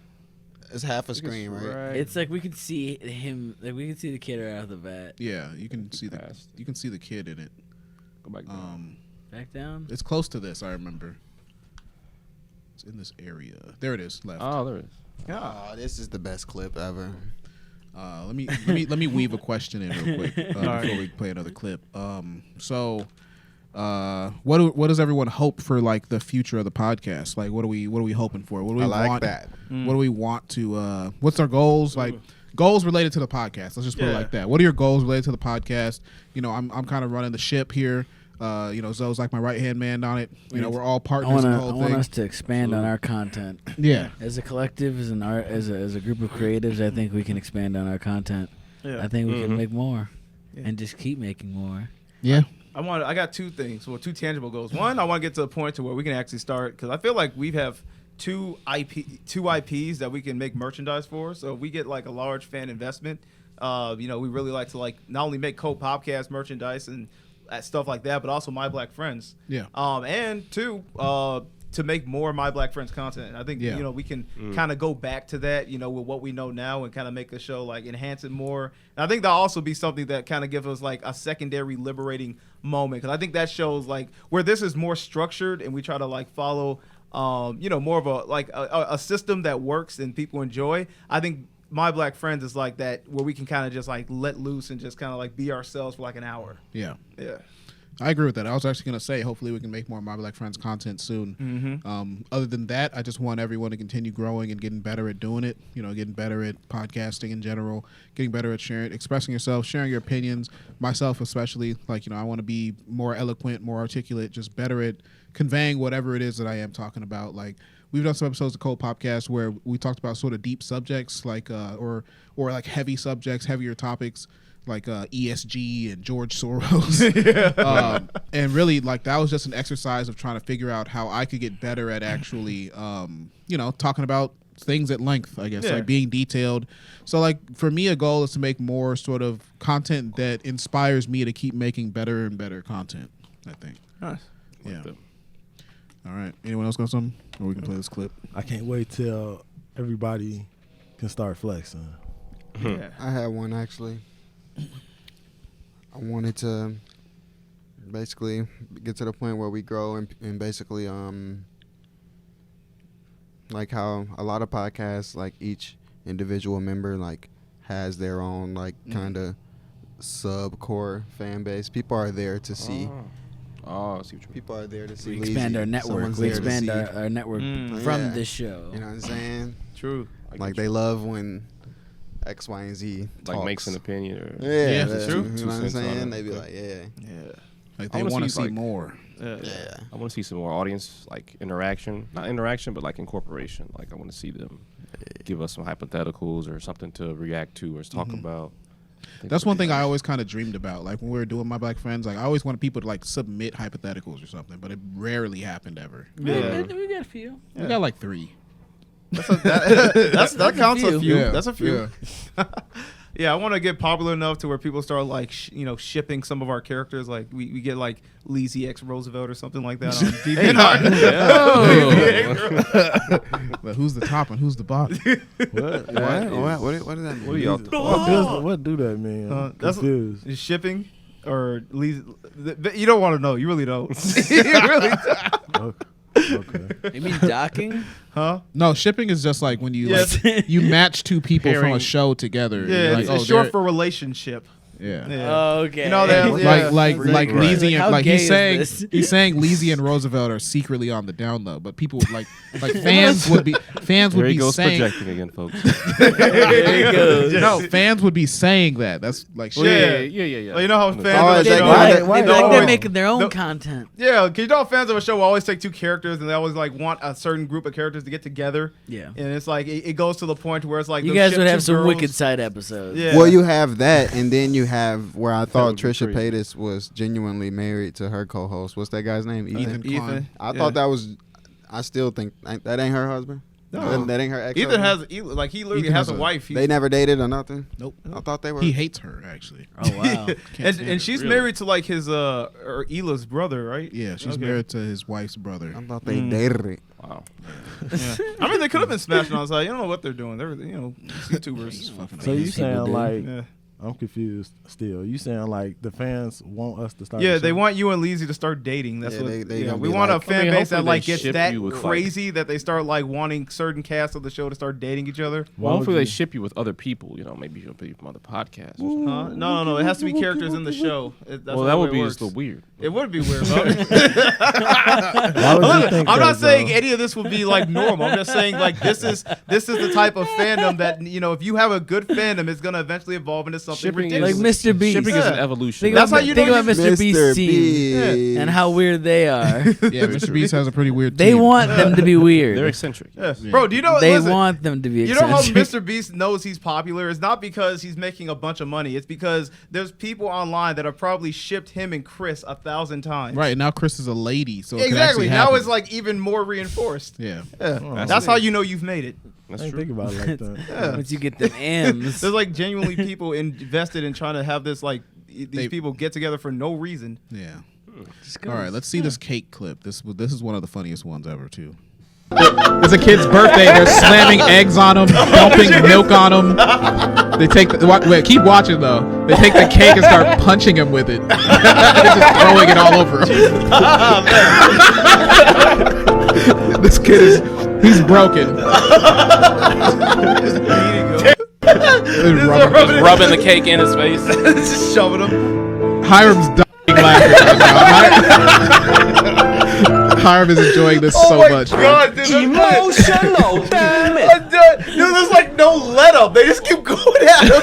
It's half a screen, right? It's like we could see him, like we could see the kid right out of the bat. Yeah, you can see the Fast. kid in it. Go back down. Back down. It's close to this. I remember. It's in this area. There it is. Left. Oh, there it is. Oh, this is the best clip ever. Let me weave a question in real quick before we play another clip. What does everyone hope for, like the future of the podcast? Like, what are we hoping for? What do we I like want? that. What do we want to? What's our goals? Like goals related to the podcast. Let's just put it like that. What are your goals related to the podcast? You know, I'm kind of running the ship here. You know, Zoe's like my right hand man on it. You know, we're all partners in the I whole want thing. us to expand on our content. Yeah. As a collective, as an art, as a group of creatives, I think we can expand on our content. Yeah. I think we can make more, and just keep making more. Yeah. I got two things, well, two tangible goals. One, I want to get to a point to where we can actually start, because I feel like we have two IPs that we can make merchandise for. So if we get like a large fan investment, you know, we really like to like not only make Cold Popcast merchandise and stuff like that, but also My Black Friends. Yeah. And two, to make more My Black Friends content. I think you know we can kind of go back to that, you know, with what we know now and kind of make the show like enhance it more. And I think that'll also be something that kind of gives us like a secondary liberating moment, because I think that shows like where this is more structured and we try to like follow, you know, more of a like a system that works and people enjoy. I think My Black Friends is like that, where we can kind of just like let loose and just kind of like be ourselves for like an hour. Yeah. Yeah. I agree with that. I was actually going to say, hopefully we can make more My Black Friends content soon. Other than that, I just want everyone to continue growing and getting better at doing it. You know, getting better at podcasting in general, getting better at sharing, expressing yourself, sharing your opinions. Myself especially, like, you know, I want to be more eloquent, more articulate, just better at conveying whatever it is that I am talking about. Like, we've done some episodes of Cold Popcast where we talked about sort of deep subjects, like or like heavy subjects, heavier topics, like ESG and George Soros. And really, like, that was just an exercise of trying to figure out how I could get better at actually, you know, talking about things at length, I guess, like being detailed. So, like, for me, a goal is to make more sort of content that inspires me to keep making better and better content, I think. Nice. Yeah. All right. Anyone else got something? Or we can play this clip. I can't wait till everybody can start flexing. Yeah. I had one actually. I wanted to basically get to the point where we grow and basically like how a lot of podcasts, like each individual member like has their own like kind of sub core fan base. People are there to see. Oh, I see what you mean. People are there to see. We expand our network. Someone's We there to expand see. our network from this show. You know what I'm saying? True. Like they love when X, Y, and Z Like talks. makes an opinion or Yeah, that's true. You know what I'm saying? They be like, Yeah. Like I they wanna want to see, see like- more. Yeah. I want to see some more audience like interaction, not interaction, but like incorporation. Like I want to see them give us some hypotheticals or something to react to or talk about. I think That's that'd one be thing I nice. always kind of dreamed about. Like when we were doing My Black Friends, like I always wanted people to like submit hypotheticals or something, but it rarely happened ever. Yeah. We got a few. We got like 3. That counts a few. Yeah, That's a few. Yeah, I want to get popular enough to where people start like shipping some of our characters. Like we get like Leezy X Roosevelt or something like that on DeviantArt. But who's the top and who's the bottom? What does that mean? What are y'all? What do that mean? That's Confused. is shipping or Leezy. You don't want to know. You really don't. You really don't. Okay. You mean docking? Huh? No, shipping is just like when you Yes. like, you match two people from a Pairing. show together. Yeah, You're it's, like, it's short they're- for relationship. Yeah. Oh, okay. You know that? Yeah. Like Right. Leezy and How like gay he's is saying this? he's saying Leezy and Roosevelt are secretly on the down low, but people like fans would be There he be goes saying projecting again, folks. There he goes. no fans would be saying that. That's like shit. Yeah. Well, you know how fans Oh, of a is that show, why- They why- feel like why- they're making their own content. yeah, because you know fans of a show will always take two characters and they always like want a certain group of characters to get together. Yeah. And it's like it goes to the point where it's like You they'll guys ship would two have some girls. Wicked Side episodes. Yeah. Well, you have that, and then you have where I thought would be Trisha crazy. Paytas was genuinely married to her co-host. What's that guy's name? Ethan. Ethan. I Yeah. thought that was. I still think that ain't her husband. No. That ain't her ex. Ethan has he literally Ethan has has a a- wife. They never dated or nothing. Nope. I thought they were. He hates her actually. Oh wow. Can't stand her. and she's Really? married to like his or Ela's brother, right? Yeah, she's Okay. married to his wife's brother. I thought they dated. Wow. Yeah. I mean, they could have been smashing on the side. You don't know what they're doing. They're YouTubers. So you People saying do. like Yeah. I'm confused still. You saying like the fans want us to start? Yeah, the they show? want you and Leezy to start dating. That's Yeah, what they yeah, gonna we be want like- a fan I mean, base that hopefully like they gets ship that you with, like- crazy that they start like wanting certain casts of the show to start dating each other. Why Well, would hopefully they you- ship you with other people. You know, maybe you'll be from other podcasts. Or something. No. It has to be characters in the show. That's Well, the that way would it be works. just a weird. It would be weird. Why would you think I'm not that, saying though? any of this would be like normal. I'm just saying like this is the type of fandom that if you have a good fandom, it's gonna eventually evolve into something Shipping ridiculous. Like Mr. Beast. Shipping is an Yeah. evolution. Think That's about, how you think know about you- Mr. Beast's Mr. team Beast. and how weird they are. Yeah, Mr. Beast has a pretty weird. They team. want them to be weird. They're eccentric. Yeah. Bro, do you know? They listen, want them to be You know how eccentric. Mr. Beast knows he's popular? It's not because he's making a bunch of money. It's because there's people online that have probably shipped him and Chris 1,000 times. Right now, Chris is a lady, so it could Exactly. actually Now happen. it's like even more reinforced. Yeah. That's how you know you've made it. That's I ain't true. think about it like that. Once you get them M's. There's like genuinely people invested in trying to have this like these people get together for no reason. Yeah. All right, let's see this cake clip. This is one of the funniest ones ever too. It's a kid's birthday. They're slamming eggs on him, dumping milk on him. They take wait, keep watching though. They take the cake and start punching him with it. They're just throwing it all over him. This kid he's broken. rubbing the cake in his face. Just shoving him. Hiram's dying laughing right now. Hiram is enjoying this so much. God, dude, Emotional, damn it. Dude, there's like no let up. They just keep going at him.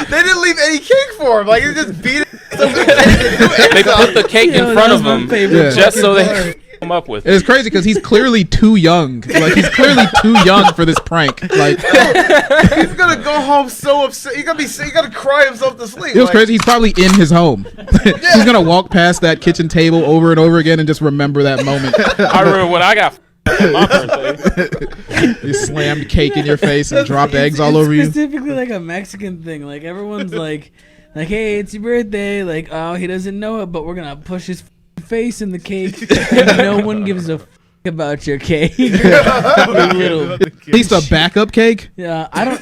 They didn't leave any cake for him. Like he just beat it. They put the cake in front of him favorite just so fucking they come up with And it's crazy because he's clearly too young. Like he's clearly too young for this prank. Like He's gonna go home so upset. He's gonna cry himself to sleep. it was like, crazy. He's probably in his home. He's gonna walk past that kitchen table over and over again and just remember that moment. I remember when I got on my birthday. You slammed cake in your face and dropped eggs all over you. Specifically like a Mexican thing. Like everyone's like, hey, it's your birthday. Like, oh, he doesn't know it, but we're gonna push his face in the cake, and no one gives a. about your cake. You little At least a backup cake. Yeah, I don't.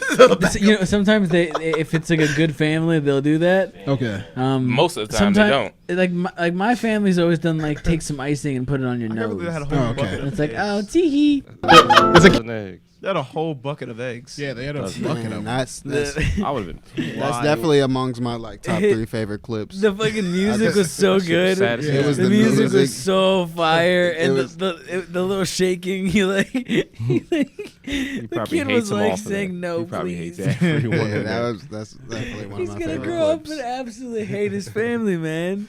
You know, sometimes if it's like a good family, they'll do that. Okay. Most of the time they don't. Like my family's always done like take some icing and put it on your nose. Okay. And it's like, oh, tee They had a whole bucket of eggs. Yeah, they had a bucket of them. That's I would have been. That's definitely amongst my like top 3 favorite clips. The fucking music was so good. It was the music was so fire, and the little shaking. The kid was like saying no, please. That's definitely one He's of my gonna favorite grow up clips. and absolutely hate his family, man.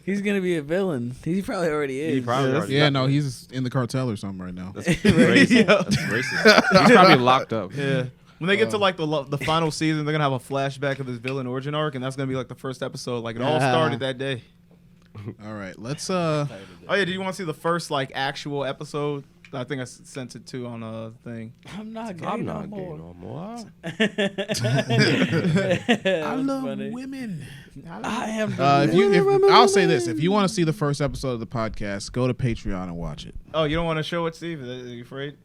He's gonna be a villain. He probably already is. Yeah, no, he's in the cartel or something right now. That's racist. That's racist. He's probably locked up. Yeah. When they get to like the final season, they're gonna have a flashback of this villain origin arc, and that's gonna be like the first episode. Like it all started that day. All right, let's. Oh yeah, do you want to see the first like actual episode? I think I sent it to on a thing. I'm not gay I'm no not gay more. no more. I love women. I am. I'll say this: if you want to see the first episode of the podcast, go to Patreon and watch it. Oh, you don't want to show it, Steve? Are you afraid?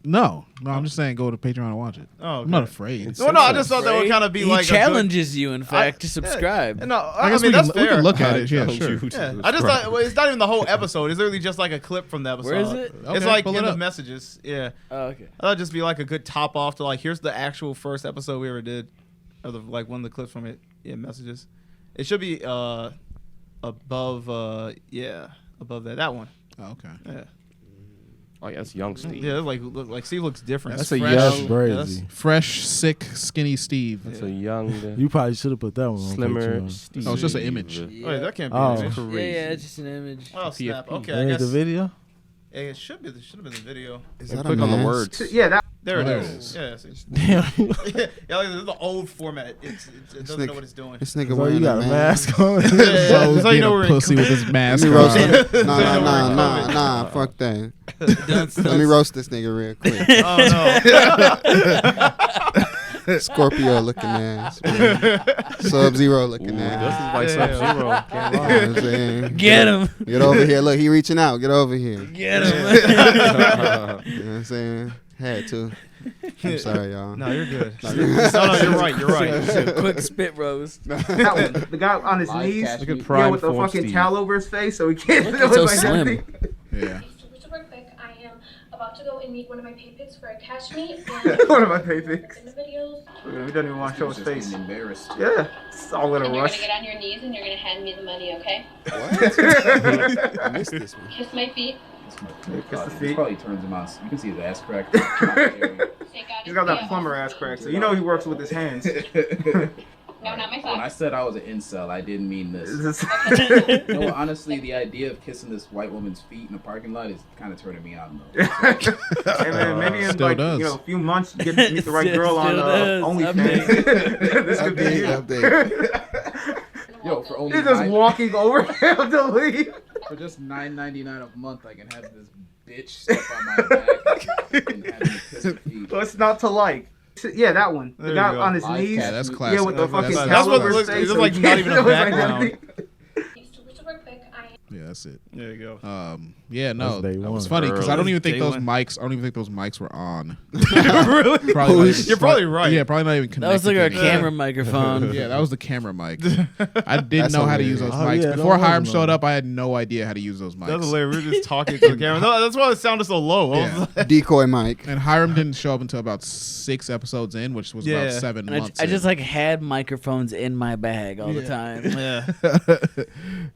No, I'm just saying go to Patreon and watch it. Oh, okay. I'm not afraid. No, I just thought that would kind of be He like challenges you, in fact, to subscribe. Yeah. No, I I guess mean we that's can, we fair. can look at it. Yeah, sure. Yeah. I just thought it's not even the whole episode. It's literally just like a clip from the episode. Where is it? It's Okay, like pull in it the up. messages. Yeah. Oh, okay. I thought it'd just be like a good top off to like here's the actual first episode we ever did, or like one of the clips from it. Yeah, messages. It should be above above that. That one. Oh, okay. Yeah. Oh yeah, that's young Steve. Yeah, like Steve looks different. That's a young, crazy. Yeah, Fresh, sick, skinny Steve. That's a young. You probably should have put that one on Slimmer Patreon. Steve. Oh, it's just an image. Oh, yeah, that can't be Oh. an image. Yeah, it's just an image. Oh, snap. Okay, I Ain't guess the video? it should be. It should have been the video. Is Hey, that click a on the mask? words. Yeah, that. There Oh, it there is. it is. Yeah, see. Damn. Yeah, like, this is the old format. It doesn't know what it's doing. This nigga So wearing you got a mask. mask on. Yeah, So so you being know a we're in pussy with his mask Let me roast on. him. So you know we're in Nah, fuck that. Let me roast this nigga real quick. Oh no. Scorpio looking ass. Sub-Zero looking ass. This is like Sub-Zero. You know what I'm saying? Get him. Get over here. Look, he reaching out. Get over here. Get him. You know what I'm saying? Had to. I'm sorry, y'all. No, you're good. No, No, you're right. You're right. Quick spit roast. That one, the guy on his knees, Look at Prime with the Form fucking Steve. towel over his face, so he can't. Look, it's so slim. Yeah. Super quick, I am about to go and meet one of my pay picks for a cash meet. One of my pay picks. In the videos. He doesn't even want to show his face. Embarrassed. Yeah, it's all in a And you're rush. gonna get on your knees and you're gonna hand me the money, okay? What? I missed this one. Kiss my feet. Kiss the feet. Probably turns him out. You can see his ass crack. Say God He's got that plumber ass crack, so you know he works with his hands. No, not my When I socks. said I was an incel, I didn't mean this. You know what, honestly, the idea of kissing this white woman's feet in a parking lot is kind of turning me on, though. Hey man, maybe in Still like does. a few months you get to meet the right Still girl on does. OnlyFans. This could be you. Update. Yo, for only He's just walking over him to leave. for just $9.99 a month, I can have this bitch step on my back and have me kiss her feet. What's not to like? Yeah, that one. There The you guy go. on his Live knees. cat. Yeah, that's classic. Yeah, with the fucking That's towel what over it his looks. face. It's so like he not can't even a show his background. identity. Super quick, I Yeah, that's it. There you go. Yeah, no, That's day that was one. funny because I don't even think Day those one. mics. I don't even think those mics were on. Really? Probably not even- You're probably right. Yeah, probably not even connected. That was like our to anything. camera microphone. Yeah, that was the camera mic. I didn't That's know how to use those hilarious. mics. yeah, Before that Hiram wasn't showed on. up, I had no idea how to use those mics. That's hilarious. We were just talking to the camera. No, that's why it sounded so low. I was Yeah. like- Decoy mic. And Hiram didn't show up until about 6 episodes in, which was Yeah. about 7 And months. I just in. like had microphones in my bag all the time. Yeah.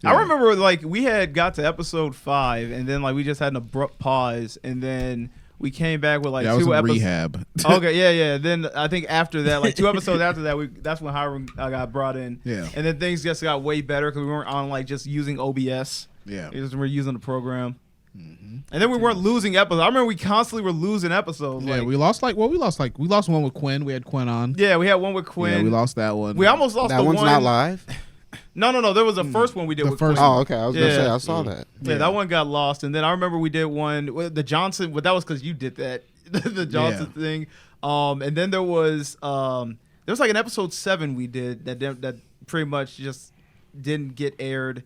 I remember like we had got to episode 5 and then like we just had an abrupt pause and then we came back with like Yeah, I was 2 in episodes. rehab. Okay, yeah. Then I think after that, like 2 episodes after that, that's when Hiram got brought in. Yeah. And then things just got way better because we weren't on like just using OBS. Yeah. We just were using the program. And then we weren't losing episodes. I remember we constantly were losing episodes. Yeah, like, we lost one with Quinn. We had Quinn on. yeah, we had one with Quinn. Yeah, we lost that one. We almost lost That the one's one. not live? No. There was a first one we did The with first Quinn. Oh, okay. I was going to say, I saw that. Yeah, that one got lost, and then I remember we did one with the Johnson. But that was because you did that, the Johnson thing. And then there was like an episode 7 we did that pretty much just didn't get aired,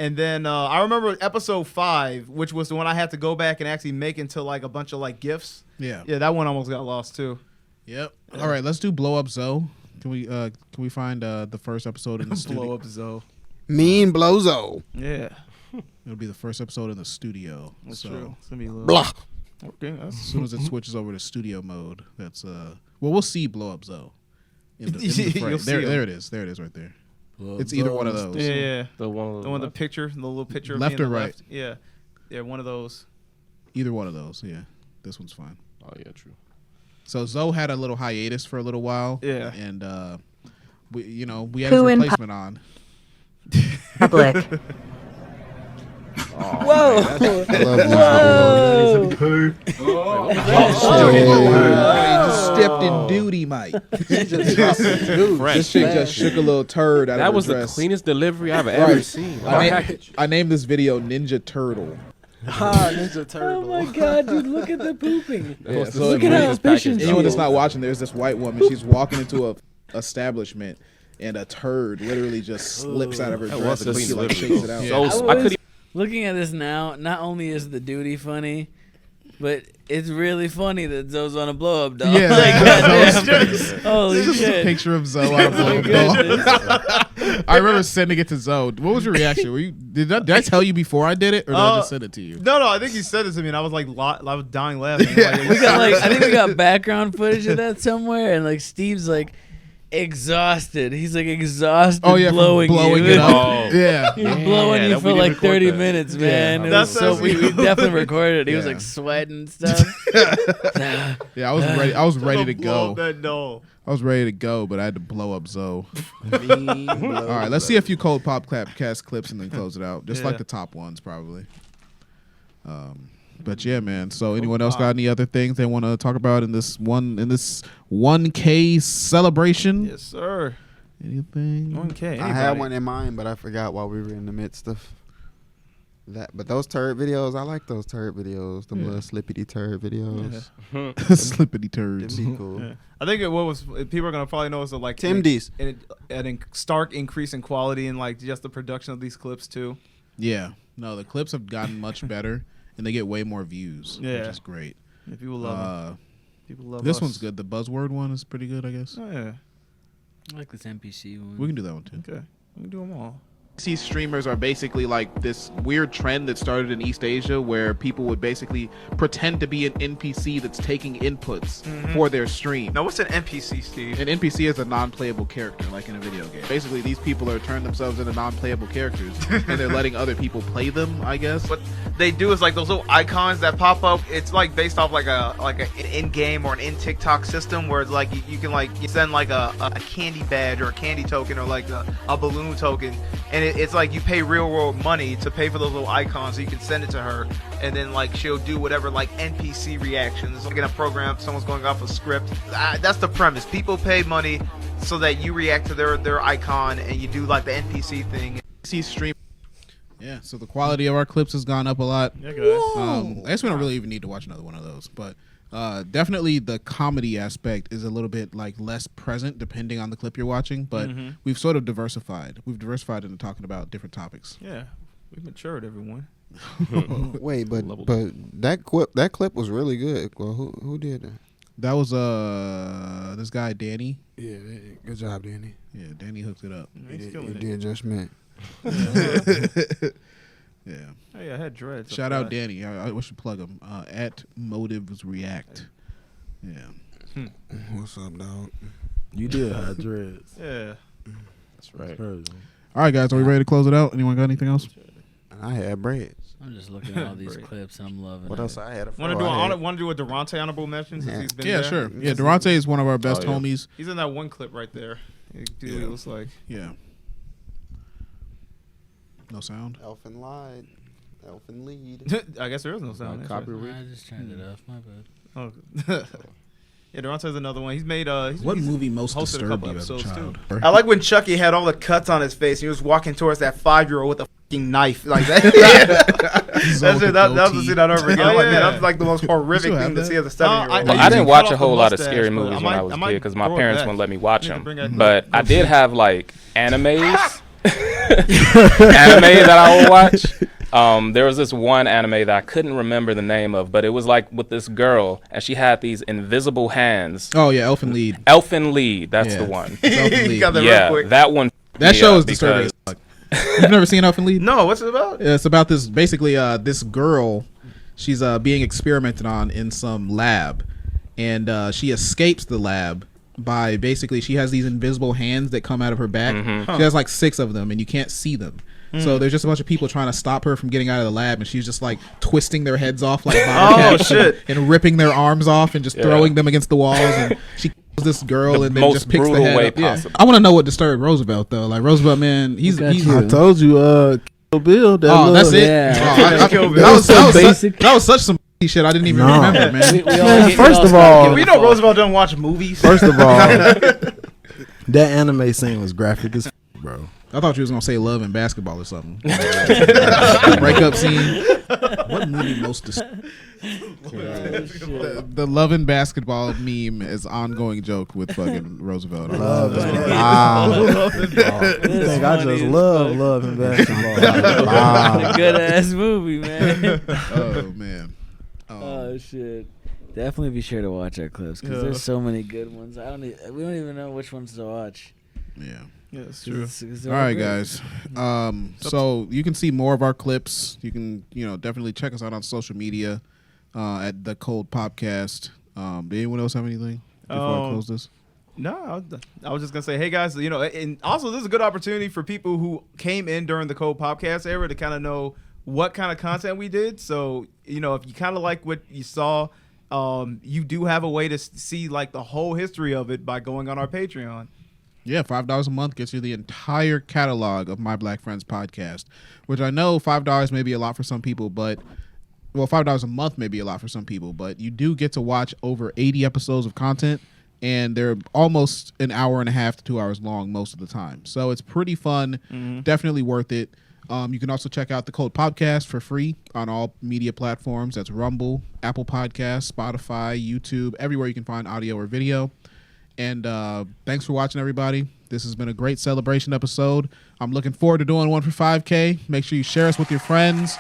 And then I remember episode 5, which was the one I had to go back and actually make into like a bunch of like GIFs. Yeah. Yeah, that one almost got lost too. Yep. All right, let's do Blow Up Zoe. Can we find the first episode in the studio? Blow Up Zoe. Mean Blozo. Yeah. It'll be the first episode in the studio. That's so. true. It's gonna be a little... Blah. Okay, As soon as it switches over to studio mode, that's well, we'll see Blow Up Zoe. In the frame. You'll see there him. it is. There it is right there. Blow Up It's either Zoe one of in the those. Yeah. The one, The picture, the little picture. Of Left me or on the right? left. Yeah. Yeah, one of those. Either one of those. Yeah, this one's fine. Oh yeah, true. So Zoe had a little hiatus for a little while. Yeah. And we had Poo his in replacement on. Public. Whoa! He just stepped in duty, Mike. Fresh. This chick just shook a little turd out of her That was the dress. cleanest delivery I've ever seen. I named this video Ninja Turtle. Ninja Turtle. Oh my god, dude! Look at the pooping. Yeah, so Look at how efficient she anyone that's is. not watching, there's this white woman. She's walking into a establishment, and a turd literally just slips out of her That dress was a and clean she like delivery, shakes it out. though. So I I was couldn't- looking at this now. Not only is the duty funny, but it's really funny that Zoe's on a blow up dog. Yeah, Like, goddamn. just Holy a shit! picture of Zoe on a blow up doll. I remember sending it to Zoe. What was your reaction? Were you did I tell you before I did it, or did I just send it to you? No, I think you said it to me, and I was like, I was dying laughing. Like, We got like I think we got background footage of that somewhere, and like Steve's like exhausted. He's like exhausted. Oh yeah, from blowing blowing you. it up. Yeah. He was blowing you that for we didn't like record 30 that. minutes, man. It That's was so so we definitely recorded it. He was Yeah. like sweating and stuff. Yeah, I was ready. I was ready to blow go. up that doll. I was ready to go, but I had to blow up Zoe. All right, let's see a few cold pop cast clips and then close it out. Just like Yeah. the top ones, probably. But yeah, man. So, anyone else got any other things they want to talk about in this 1K celebration? Yes, sir. Anything? 1K. I had one in mind, but I forgot while we were in the midst of that. But those turd videos, I like those turd videos. The little slippity turd videos. Slippity turds. It'd be cool. Yeah. I think what was people are gonna probably notice that like Tim D's. an stark increase in quality and like just the production of these clips too. Yeah. No, the clips have gotten much better, and they get way more views, which Yeah. is great. Yeah, people love them. People love This us. one's good. The buzzword one is pretty good, I guess. Oh, yeah. I like this NPC one. We can do that one too. Okay, we can do them all. These streamers are basically like this weird trend that started in East Asia where people would basically pretend to be an NPC that's taking inputs for their stream. Now, what's an NPC, Steve? An NPC is a non-playable character, like in a video game. Basically, these people are turning themselves into non-playable characters, and they're letting other people play them, I guess. What they do is like those little icons that pop up. It's like based off like an in-game or an in-TikTok system where it's like you can like you send like a candy badge or a candy token or like a balloon token, and it's like you pay real world money to pay for those little icons so you can send it to her, and then like she'll do whatever like NPC reactions. Like in a program, someone's going off a script. That's the premise. People pay money so that you react to their icon and you do like the NPC thing. See stream. Yeah, so the quality of our clips has gone up a lot. Yeah, guys. I guess we don't really even need to watch another one of those, but definitely the comedy aspect is a little bit like less present depending on the clip you're watching, but we've sort of diversified. We've diversified into talking about different topics. Yeah, we've matured, everyone. Wait, but that clip was really good. Well, who did that? That was this guy Danny. Yeah, good job, Danny. Yeah, Danny hooked it up. He did just meant. Yeah. Hey, I had dreads. Shout out Danny. I should plug him. At Motives React. Yeah. What's up, dog? You did have dreads. Yeah. That's right. All right, guys. Are we ready to close it out? Anyone got anything else? I had braids. I'm just looking at all these clips and I'm loving What it. else I had? Want to do a Durante honorable mention since he's been Yeah, there? sure. Yeah, Durante is one of our best homies. He's in that one clip right there. You can see what he looks like. Yeah. No sound. Elfin lied. Elfin lead. I guess there is no sound. Copyright. I just turned it off. My bad. Oh. Yeah, Durante's another one. He's made. What movie most hosted a disturbed couple you as a episodes child? too. I like when Chucky had all the cuts on his face. And he was walking towards that 5-year-old with a fucking knife like that. That's it. That was the scene I never forget. I'm like, man, that was like the most horrific thing to see as a 7-year-old. Well, I didn't watch a whole lot of scary movies when I was a kid because my parents wouldn't let me watch them. But I did have like animes anime that I would watch. There was this one anime that I couldn't remember the name of, but it was like with this girl, and she had these invisible hands. Oh yeah, Elfen Lied. Elfen Lied, that's the one. Elfen Lied. Got that real Yeah, quick. that one. That me show up is disturbing. because- You've never seen Elfen Lied? No, what's it about? Yeah, it's about this basically this girl. She's being experimented on in some lab, and she escapes the lab by basically she has these invisible hands that come out of her back. Mhm. She has like 6 of them, and you can't see them. So Mm. there's just a bunch of people trying to stop her from getting out of the lab, and she's just like twisting their heads off like Oh, bobcats shit. and ripping their arms off and just Yeah. throwing them against the walls. And she kills this girl The and then most just picks the brutal head way up. Yeah. possible. I want to know what disturbed Roosevelt though. Like Roosevelt, man, he's I told you, Kill Bill. That Oh, that's little- it. Yeah. Oh, Kill Bill. that was so basic. That was such some shit I didn't even No. remember, man. Man, first of all, We know Roosevelt doesn't watch movies. first of all, that anime scene was graphic as bro. I thought you was gonna say love and basketball or something. Breakup scene. What movie most the love and basketball meme is ongoing joke with fucking Roosevelt. Love and Wow. I think I just love and basketball. Wow. Good ass movie, man. Oh man. Oh shit. Definitely be sure to watch our clips because Yeah. there's so many good ones. We don't even know which ones to watch. Yeah. Yeah, that's true. All right, guys. So you can see more of our clips. You can, definitely check us out on social media at the Cold Podcast. Did anyone else have anything before I close this? No, I was just gonna say, hey guys, and also this is a good opportunity for people who came in during the Cold Podcast era to kind of know what kind of content we did. So if you kind of like what you saw, you do have a way to see like the whole history of it by going on our Patreon. Yeah, $5 a month gets you the entire catalog of My Black Friends podcast, which I know $5 may be a lot for some people, but $5 a month may be a lot for some people, but you do get to watch over 80 episodes of content, and they're almost an hour and a half to 2 hours long most of the time. So it's pretty fun, definitely worth it. You can also check out the Cold Podcast for free on all media platforms. That's Rumble, Apple Podcasts, Spotify, YouTube, everywhere you can find audio or video. And thanks for watching, everybody. This has been a great celebration episode. I'm looking forward to doing one for 5K. Make sure you share us with your friends.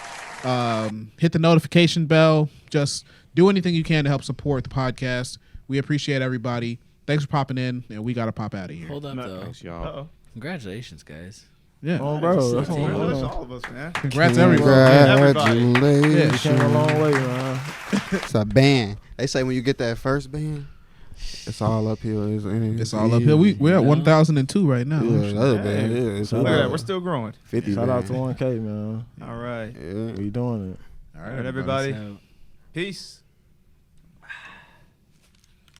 Hit the notification bell. Just do anything you can to help support the podcast. We appreciate everybody. Thanks for popping in, and we got to pop out of here. Hold up, though. Thanks, y'all. Congratulations, guys. Yeah. Oh, bro. That's Congratulations to all of us, man. Congrats, everybody. Congratulations. You came a long way, man. It's a band. They say when you get that first band, it's all uphill. It's all uphill. We're at 1,002 right now. Yeah, the other band. Yeah, it's We're still growing. 50 Shout out to band. 1K, man. All right. We doing it. All right, everybody. Peace.